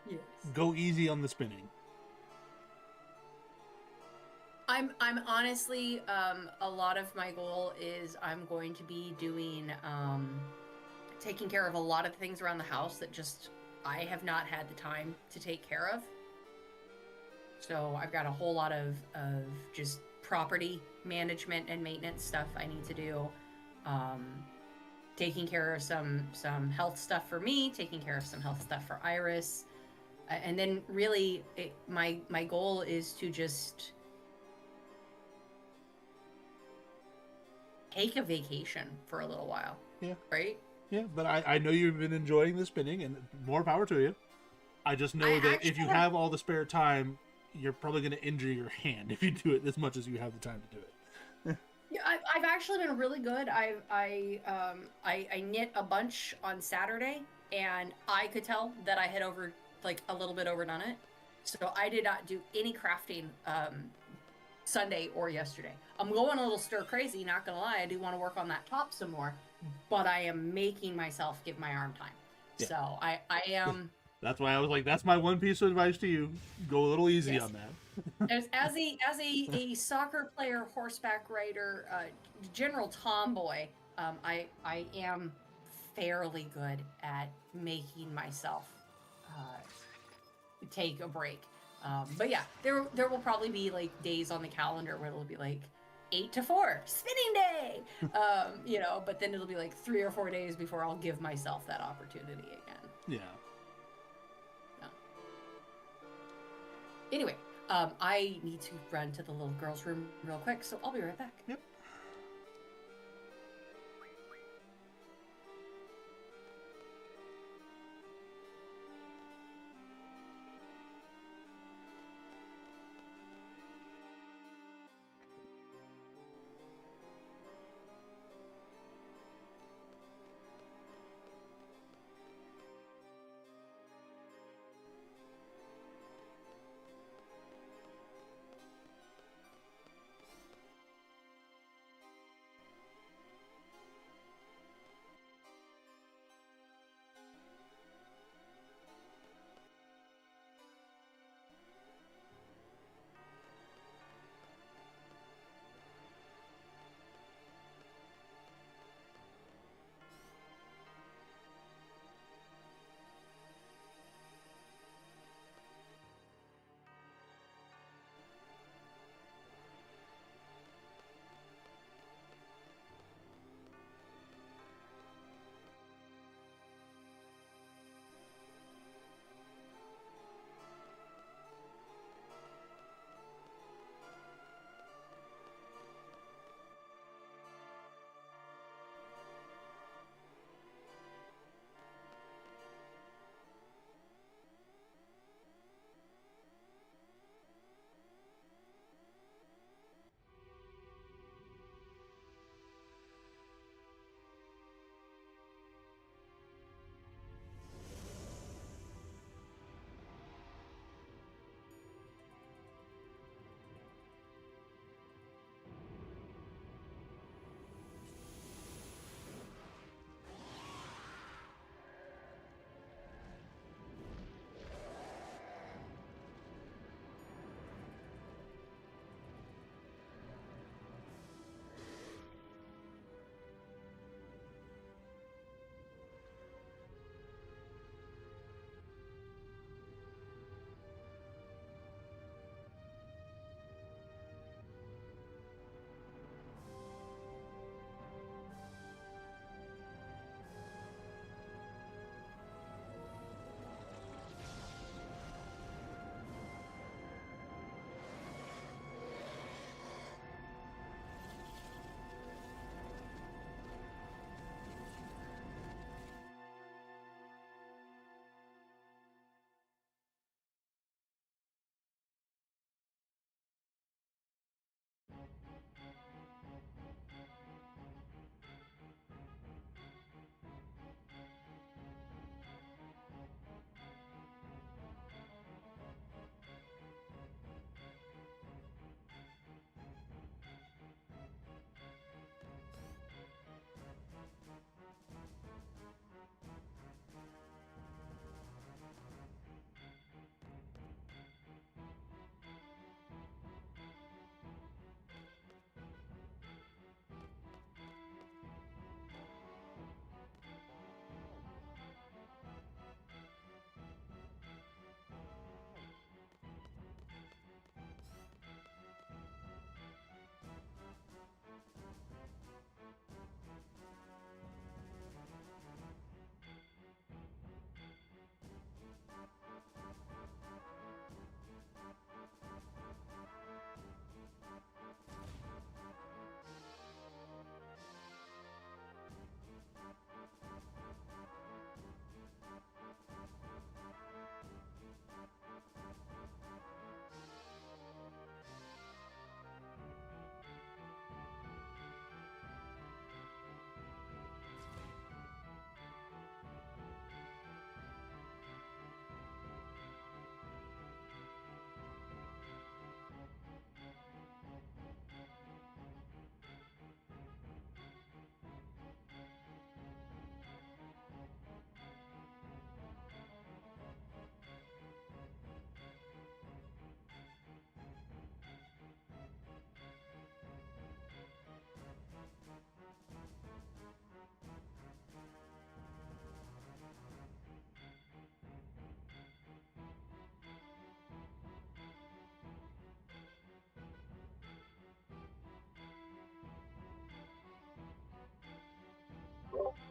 Yes. go easy on the spinning. I'm honestly a lot of my goal is I'm going to be doing taking care of a lot of things around the house that just I have not had the time to take care of. So I've got a whole lot of just property management and maintenance stuff I need to do. Taking care of some health stuff for me, taking care of some health stuff for Iris. And then really my goal is to just take a vacation for a little while. Yeah. Right? Yeah, but I know you've been enjoying the spinning, and more power to you. I just know that if you have all the spare time, you're probably going to injure your hand if you do it as much as you have the time to do it. Yeah, I've actually been really good. I knit a bunch on Saturday, and I could tell that I had a little bit overdone it. So I did not do any crafting Sunday or yesterday. I'm going a little stir crazy, not gonna lie. I do want to work on that top some more, but I am making myself give my arm time. Yeah. So I am. That's why I was like, that's my one piece of advice to you. Go a little easy on that. As a soccer player, horseback rider, general tomboy, I am fairly good at making myself take a break. But yeah, there will probably be like days on the calendar where it'll be like 8 to 4 spinning day, but then it'll be like 3 or 4 days before I'll give myself that opportunity again. Yeah. Anyway, I need to run to the little girl's room real quick, so I'll be right back. Yep.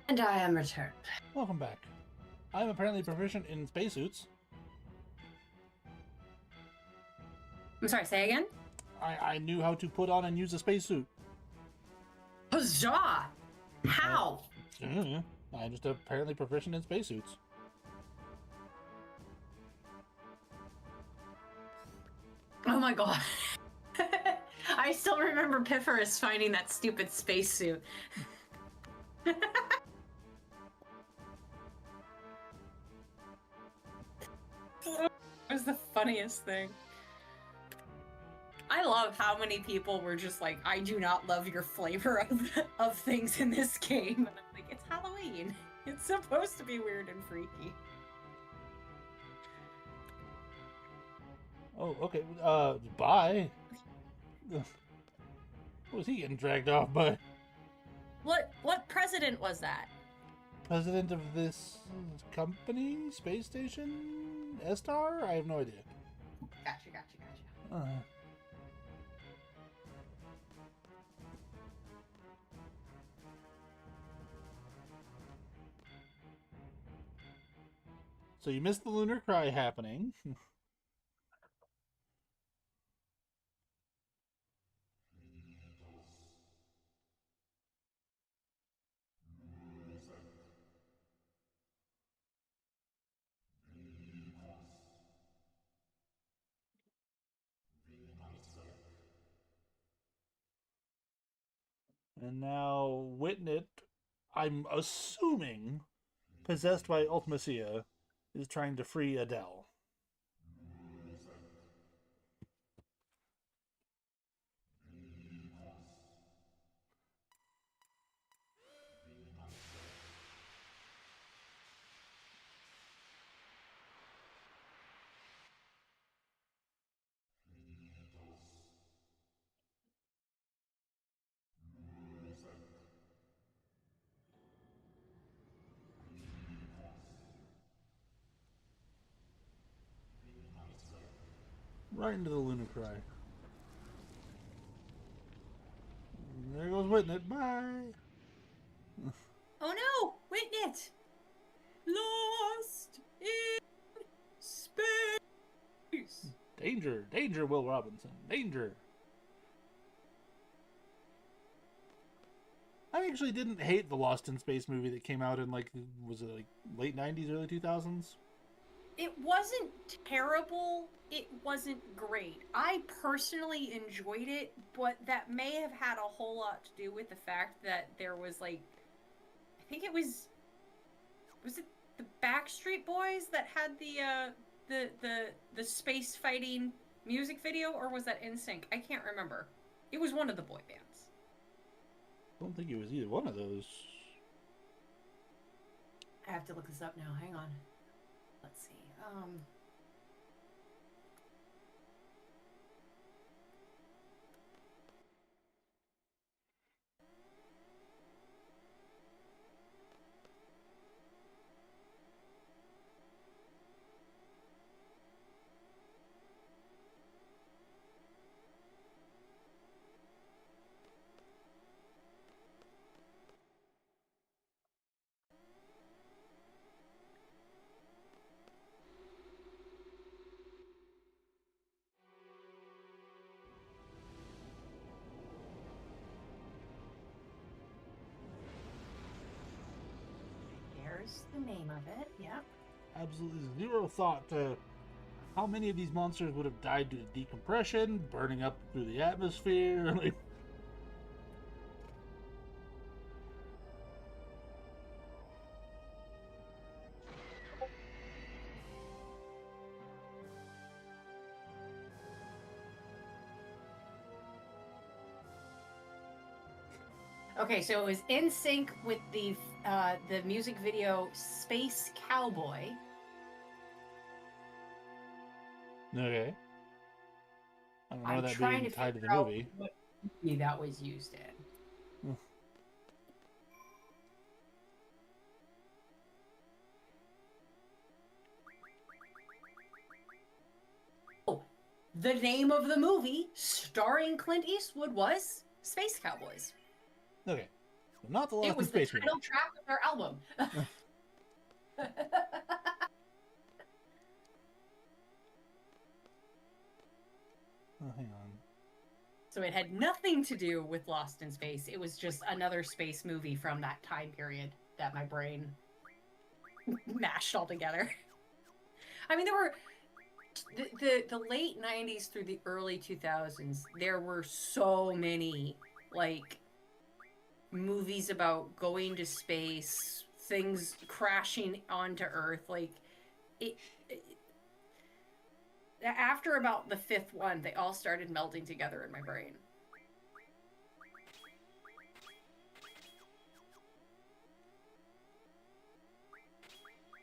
And I am returned. Welcome back. I'm apparently proficient in spacesuits. I'm sorry, say again? I knew how to put on and use a spacesuit. Huzzah! How? I'm just apparently proficient in spacesuits. Oh my god. I still remember Pifferus finding that stupid spacesuit. It was the funniest thing. I love how many people were just like, I do not love your flavor of things in this game. And I'm like, it's Halloween. It's supposed to be weird and freaky. Oh, okay. Bye. What was he getting dragged off by? What president was that? President of this company? Space station? Estar? I have no idea. Gotcha. So you missed the lunar cry happening. And now Witnett, I'm assuming, possessed by Ultimacia, is trying to free Adele. Right into the lunar cry. There goes Witnett. Bye. Oh no! Witness! Lost in space! Danger! Danger, Will Robinson! Danger! I actually didn't hate the Lost in Space movie that came out in, like, was it like late 90s, early 2000s? It wasn't terrible. It wasn't great. I personally enjoyed it, but that may have had a whole lot to do with the fact that there was, like, I think it was it the Backstreet Boys that had the space fighting music video, or was that NSYNC? I can't remember. It was one of the boy bands. I don't think it was either one of those. I have to look this up now. Hang on. Let's see. There's the name of it. Yep. Absolutely zero thought to how many of these monsters would have died due to decompression, burning up through the atmosphere. Like, Okay, so it was in sync with the music video Space Cowboy. okay. I don't know I'm that trying being to tied to the figure out movie. what movie that was used in. Oh, the name of the movie starring Clint Eastwood was Space Cowboys. Okay. but not the It Lost in was the Space movie. title track of their album. Oh, hang on. So it had nothing to do with Lost in Space. It was just another space movie from that time period that my brain mashed all together. I mean, there were the late 90s through the early 2000s. There were so many like movies about going to space, things crashing onto Earth. Like it after about the fifth one, they all started melding together in my brain.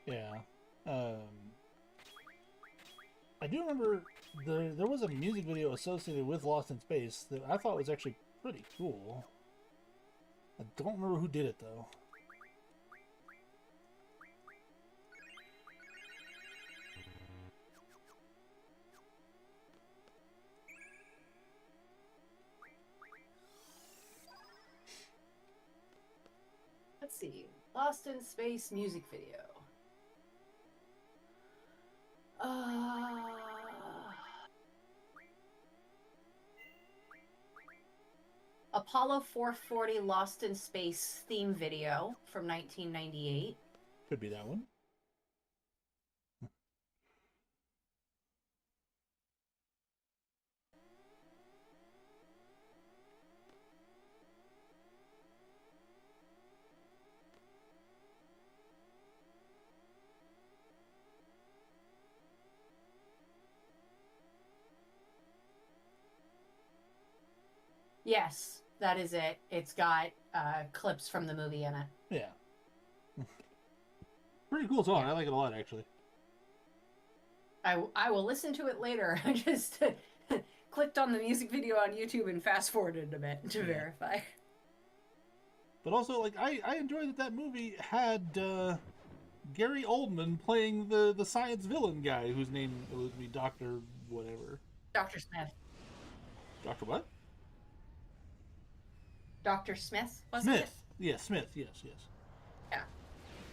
Yeah. I do remember there was a music video associated with Lost in Space that I thought was actually pretty cool. I don't remember who did it, though. Let's see. Lost in Space music video. Apollo 440 Lost in Space theme video from 1998. Could be that one. Yes, that is it. It's got clips from the movie in it. Yeah. Pretty cool song. Yeah. I like it a lot, actually. I will listen to it later. I just clicked on the music video on YouTube and fast forwarded a bit to verify. But also, like, I enjoyed that movie had Gary Oldman playing the science villain guy whose name was me Dr. whatever. Dr. Smith. Dr. what? Dr. Smith, wasn't Smith. it? Yeah, Smith. Yes. Yeah.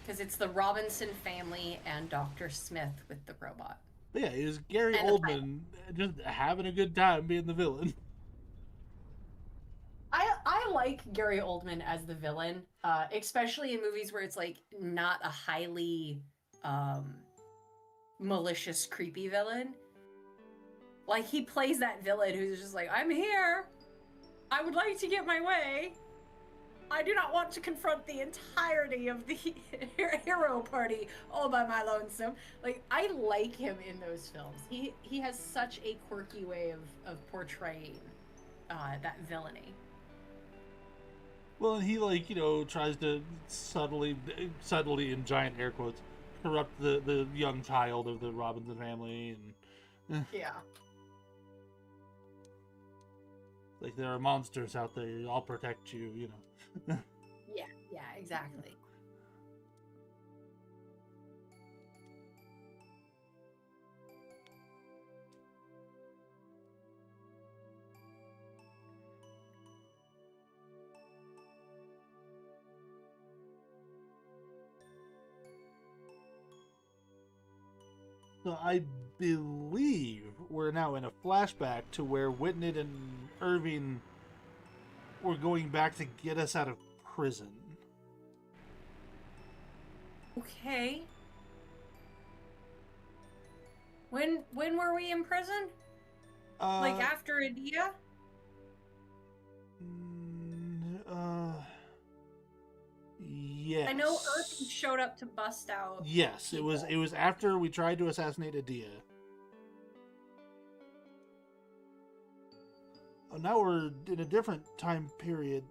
Because it's the Robinson family and Dr. Smith with the robot. But yeah, it was Gary And the Oldman just having a good time being the villain. I like Gary Oldman as the villain, especially in movies where it's like not a highly malicious, creepy villain. Like he plays that villain who's just like, I'm here. I would like to get my way. I do not want to confront the entirety of the hero party all by my lonesome. Like, I like him in those films. He has such a quirky way of portraying that villainy. Well, and he, like, you know, tries to subtly in giant air quotes, corrupt the young child of the Robinson family, and Yeah. like, there are monsters out there, I'll protect you, you know. Yeah, exactly. So I believe we're now in a flashback to where Whitney and Irving were going back to get us out of prison. Okay. When were we in prison? Like after Adia? Yes. I know Irving showed up to bust out. Yes, people. it was after we tried to assassinate Adia. Oh, now we're in a different time period.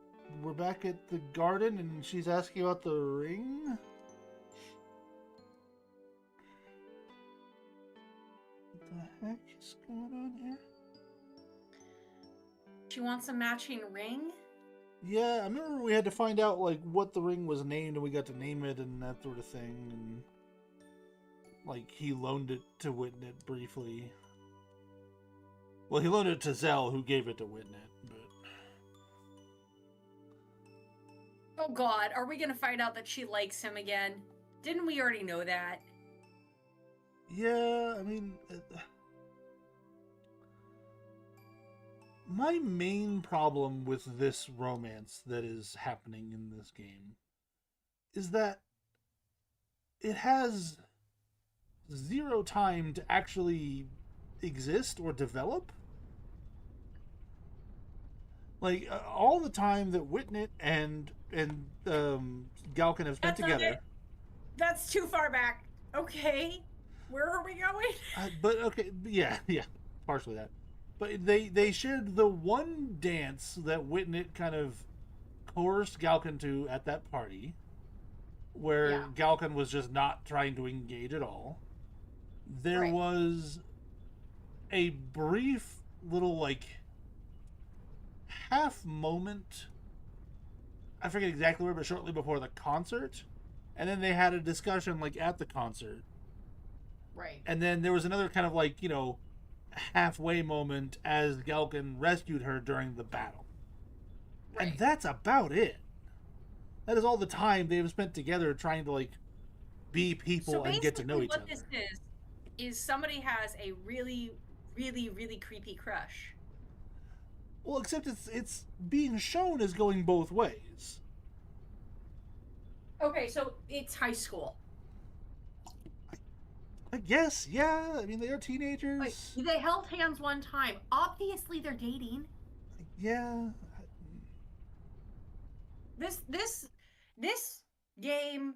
We're back at the garden and she's asking about the ring? What the heck is going on here? She wants a matching ring? Yeah, I remember we had to find out like what the ring was named and we got to name it and that sort of thing, and like he loaned it to Whitney briefly. Well, he loaned it to Zell, who gave it to Whitney, but Oh God, are we gonna find out that she likes him again? Didn't we already know that? Yeah, I mean, my main problem with this romance that is happening in this game is that it has zero time to actually exist or develop. Like all the time that Witnett and Galkin have spent That's not together. it. That's too far back. Okay, where are we going? But okay, yeah, yeah, partially that. But they shared the one dance that Witnett kind of coerced Galkin to at that party, where Yeah, Galkin was just not trying to engage at all. There right. was a brief little like half moment. I forget exactly where, but shortly before the concert, and then they had a discussion like at the concert, Right. and then there was another kind of like halfway moment as Galkin rescued her during the battle, and Right. that's about it. That is all the time they've spent together trying to like be So people and get to know basically, each what other. this is somebody has a really, really, really creepy crush. Well, except it's being shown as going both ways. Okay, so it's high school. I guess, yeah. I mean, they are Like teenagers. they held hands one time. Obviously, they're dating. Yeah. This game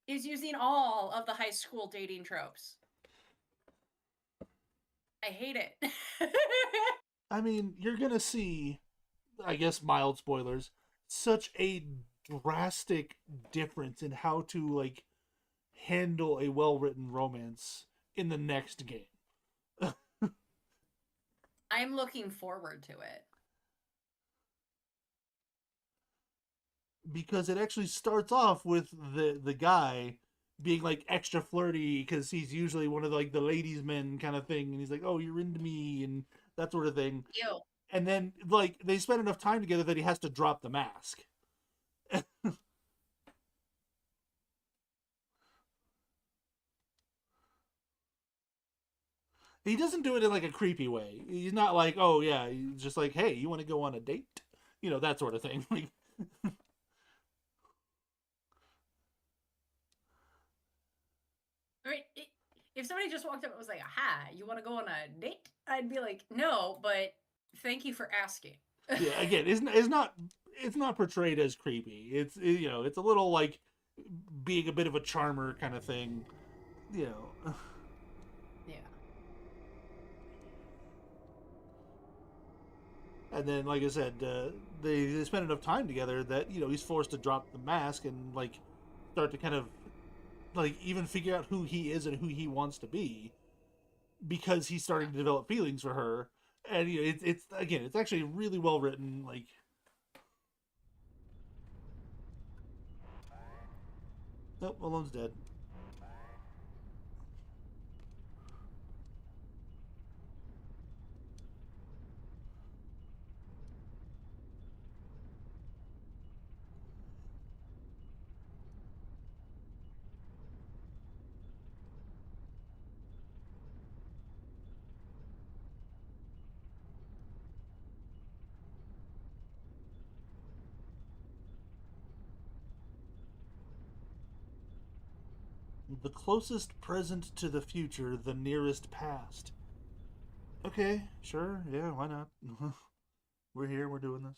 is using all of the high school dating tropes. I hate it. I mean, you're gonna see, I guess, mild spoilers, such a drastic difference in how to like handle a well-written romance in the next game. I'm looking forward to it. Because it actually starts off with the guy being like extra flirty because he's usually one of the, like the ladies' men kind of thing, and he's like, "Oh, you're into me," and that sort of thing. Ew. And then like they spend enough time together that he has to drop the mask. He doesn't do it in like a creepy way. He's not like, "Oh yeah," he's just like, "Hey, you want to go on a date?" That sort of thing. Like, I mean, if somebody just walked up and was like, "Hi, you want to go on a date?" I'd be like, "No, but thank you for asking." yeah, again, it's not portrayed as creepy. It's a little like being a bit of a charmer kind of thing. You know, Yeah. and then like I said, they spend enough time together that he's forced to drop the mask and like start to kind of like even figure out who he is and who he wants to be because he's starting to develop feelings for her. And it's again, it's actually really well written. Like, nope, Malone's dead. The closest present to the future, the nearest past. Okay, sure, yeah, why not? We're here, we're doing this.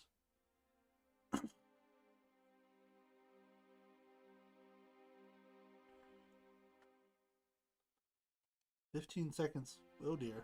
15 seconds. Oh dear.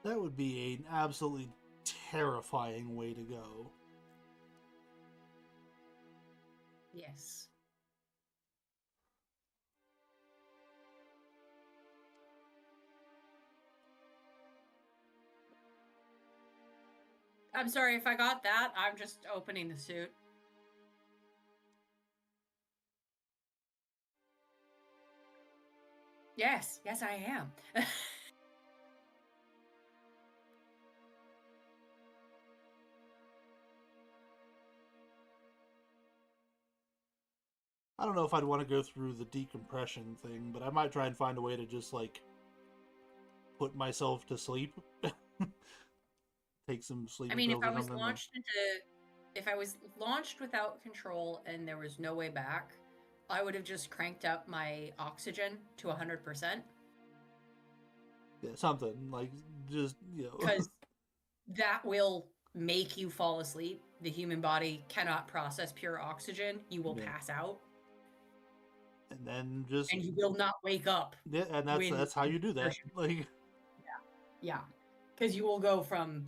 That would be an absolutely terrifying way to go. Yes. I'm sorry if I got that. I'm just opening the suit. Yes, yes, I am. I don't know if I'd want to go through the decompression thing, but I might try and find a way to just like put myself to sleep. Take some I sleeping mean, pills or something. if I was launched without control and there was no way back, I would have just cranked up my oxygen to 100%. Yeah, something like just Because that will make you fall asleep. The human body cannot process pure oxygen. You will yeah, pass out, and then just and you will not wake up. yeah, and that's how you do that. Like Yeah, because you will go from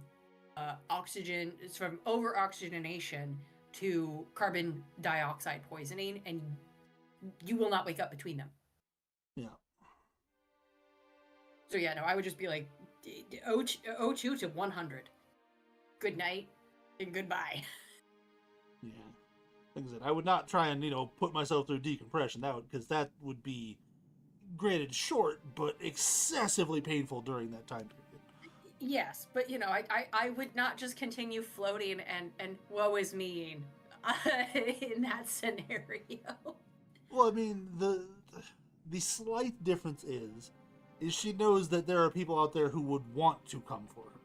oxygen, it's from over oxygenation to carbon dioxide poisoning, and you will not wake up between them. yeah, So yeah, no, I would just be like O2 to 100. Good night and goodbye. yeah. Like I said, I would not try and put myself through decompression. Because that would be granted short, but excessively painful during that time period. Yes, but I would not just continue floating and woe is me in that scenario. Well, I mean, the slight difference is she knows that there are people out there who would want to come for her.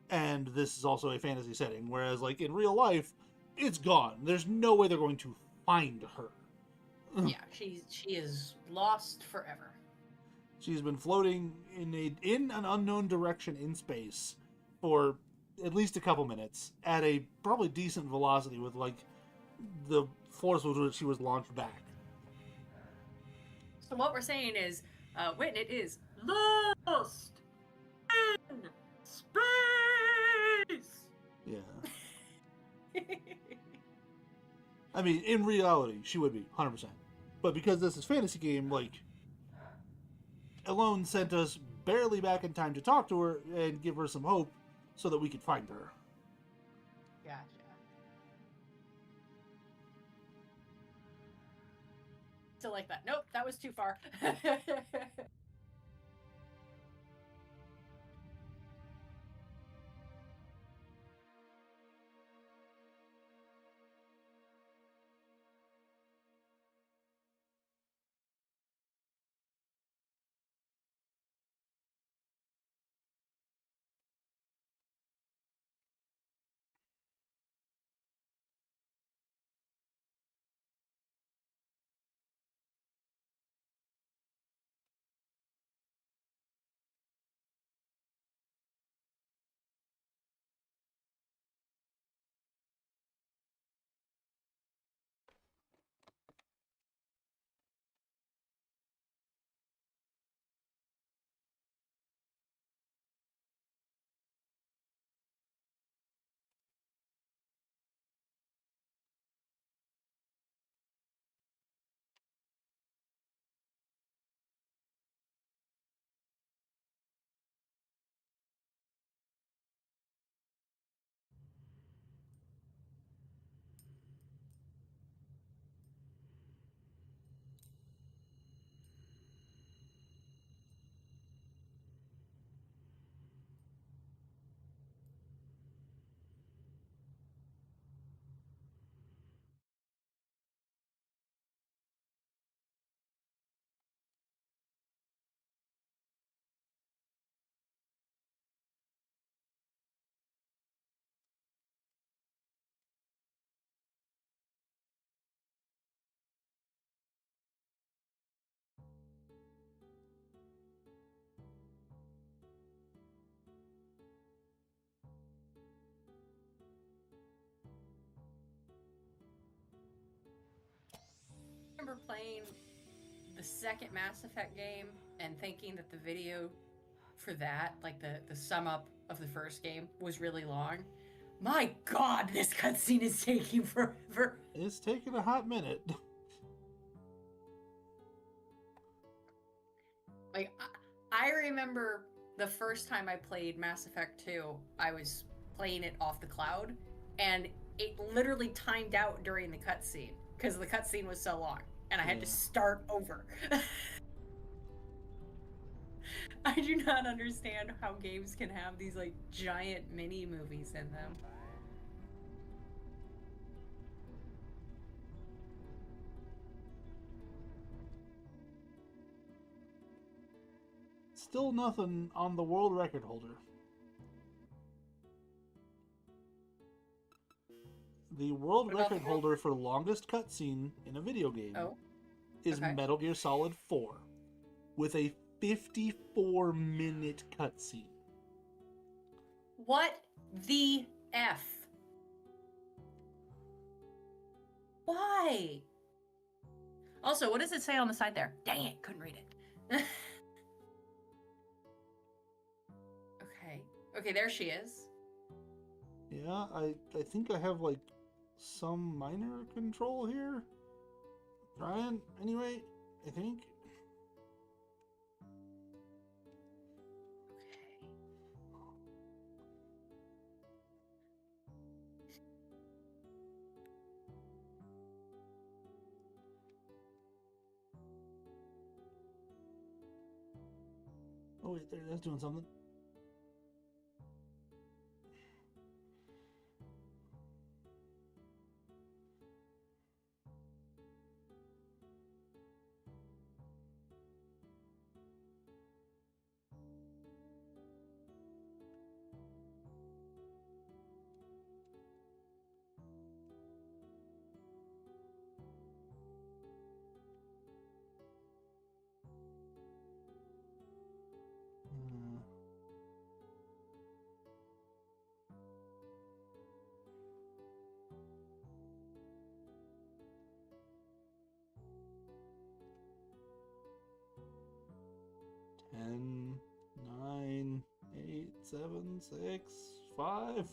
And this is also a fantasy setting, whereas like in real life, it's gone. There's no way they're going to find her. Yeah, she is lost forever. She's been floating in an unknown direction in space for at least a couple minutes at a probably decent velocity with like the force with which she was launched back. So what we're saying is, Witten, it is lost in space. Yeah. I mean, in reality, she would be 100%. But because this is fantasy game, like, Alone sent us barely back in time to talk to her and give her some hope so that we could find her. Gotcha. Still like that. Nope, that was too far. I remember playing the second Mass Effect game and thinking that the video for that, like the sum up of the first game, was really long. My God, this cutscene is taking forever. It's taken a hot minute. Like I remember the first time I played Mass Effect 2, I was playing it off the cloud, and it literally timed out during the cutscene because the cutscene was so long, and I had to start over. I do not understand how games can have these like giant mini movies in them. Still nothing on the world record holder. The world record holder for longest cutscene in a video game is Metal Gear Solid 4 with a 54-minute cutscene. What the F? Why? Also, what does it say on the side there? Dang it, couldn't read it. Okay, there she is. Yeah, I think I have like some minor control here. Trying, anyway, I think. Oh wait, there, that's doing something. Ten, 9, 8, 7, 6, 5.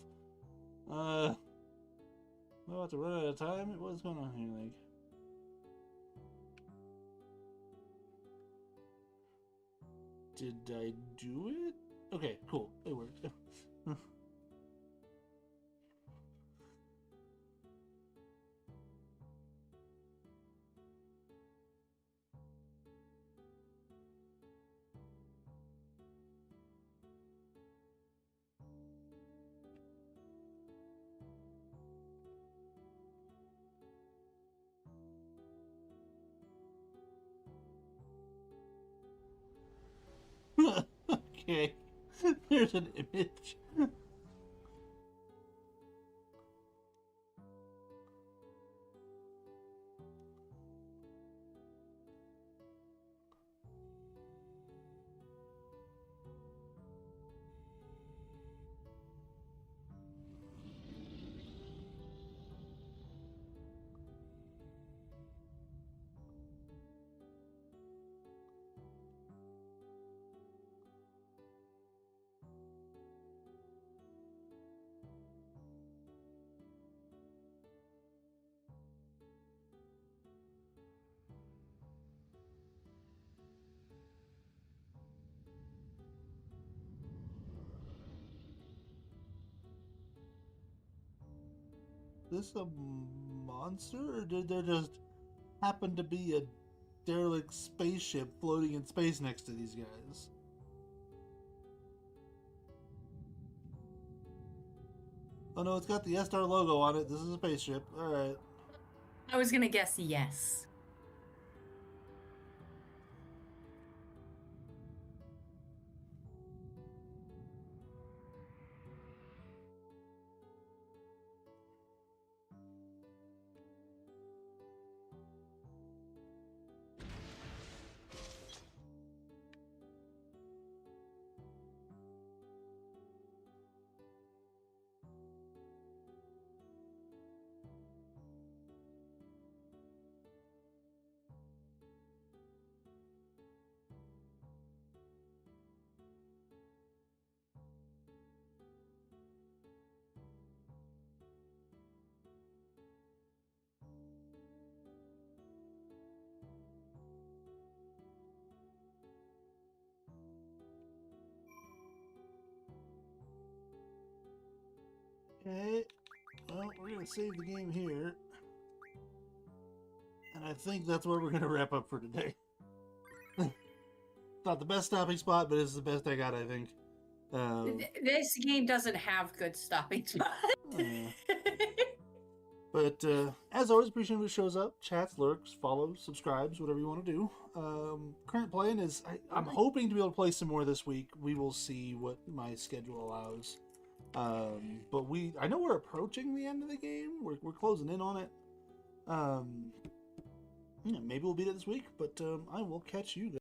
I'm about to run out of time. What's going on here, like? Did I do it? Okay, cool. It worked. Okay. There's an image. This a monster, or did there just happen to be a derelict spaceship floating in space next to these guys? Oh no, it's got the S-Star logo on it. This is a spaceship. Alright. I was gonna guess yes. Okay. Well, we're going to save the game here. And I think that's where we're going to wrap up for today. Not the best stopping spot, but it's the best I got, I think. This game doesn't have good stopping spots. But as always, appreciate who shows up, chats, lurks, follows, subscribes, whatever you want to do. Current plan is I'm hoping to be able to play some more this week. We will see what my schedule allows. But I know we're approaching the end of the game. We're closing in on it. Maybe we'll beat it this week, but I will catch you guys.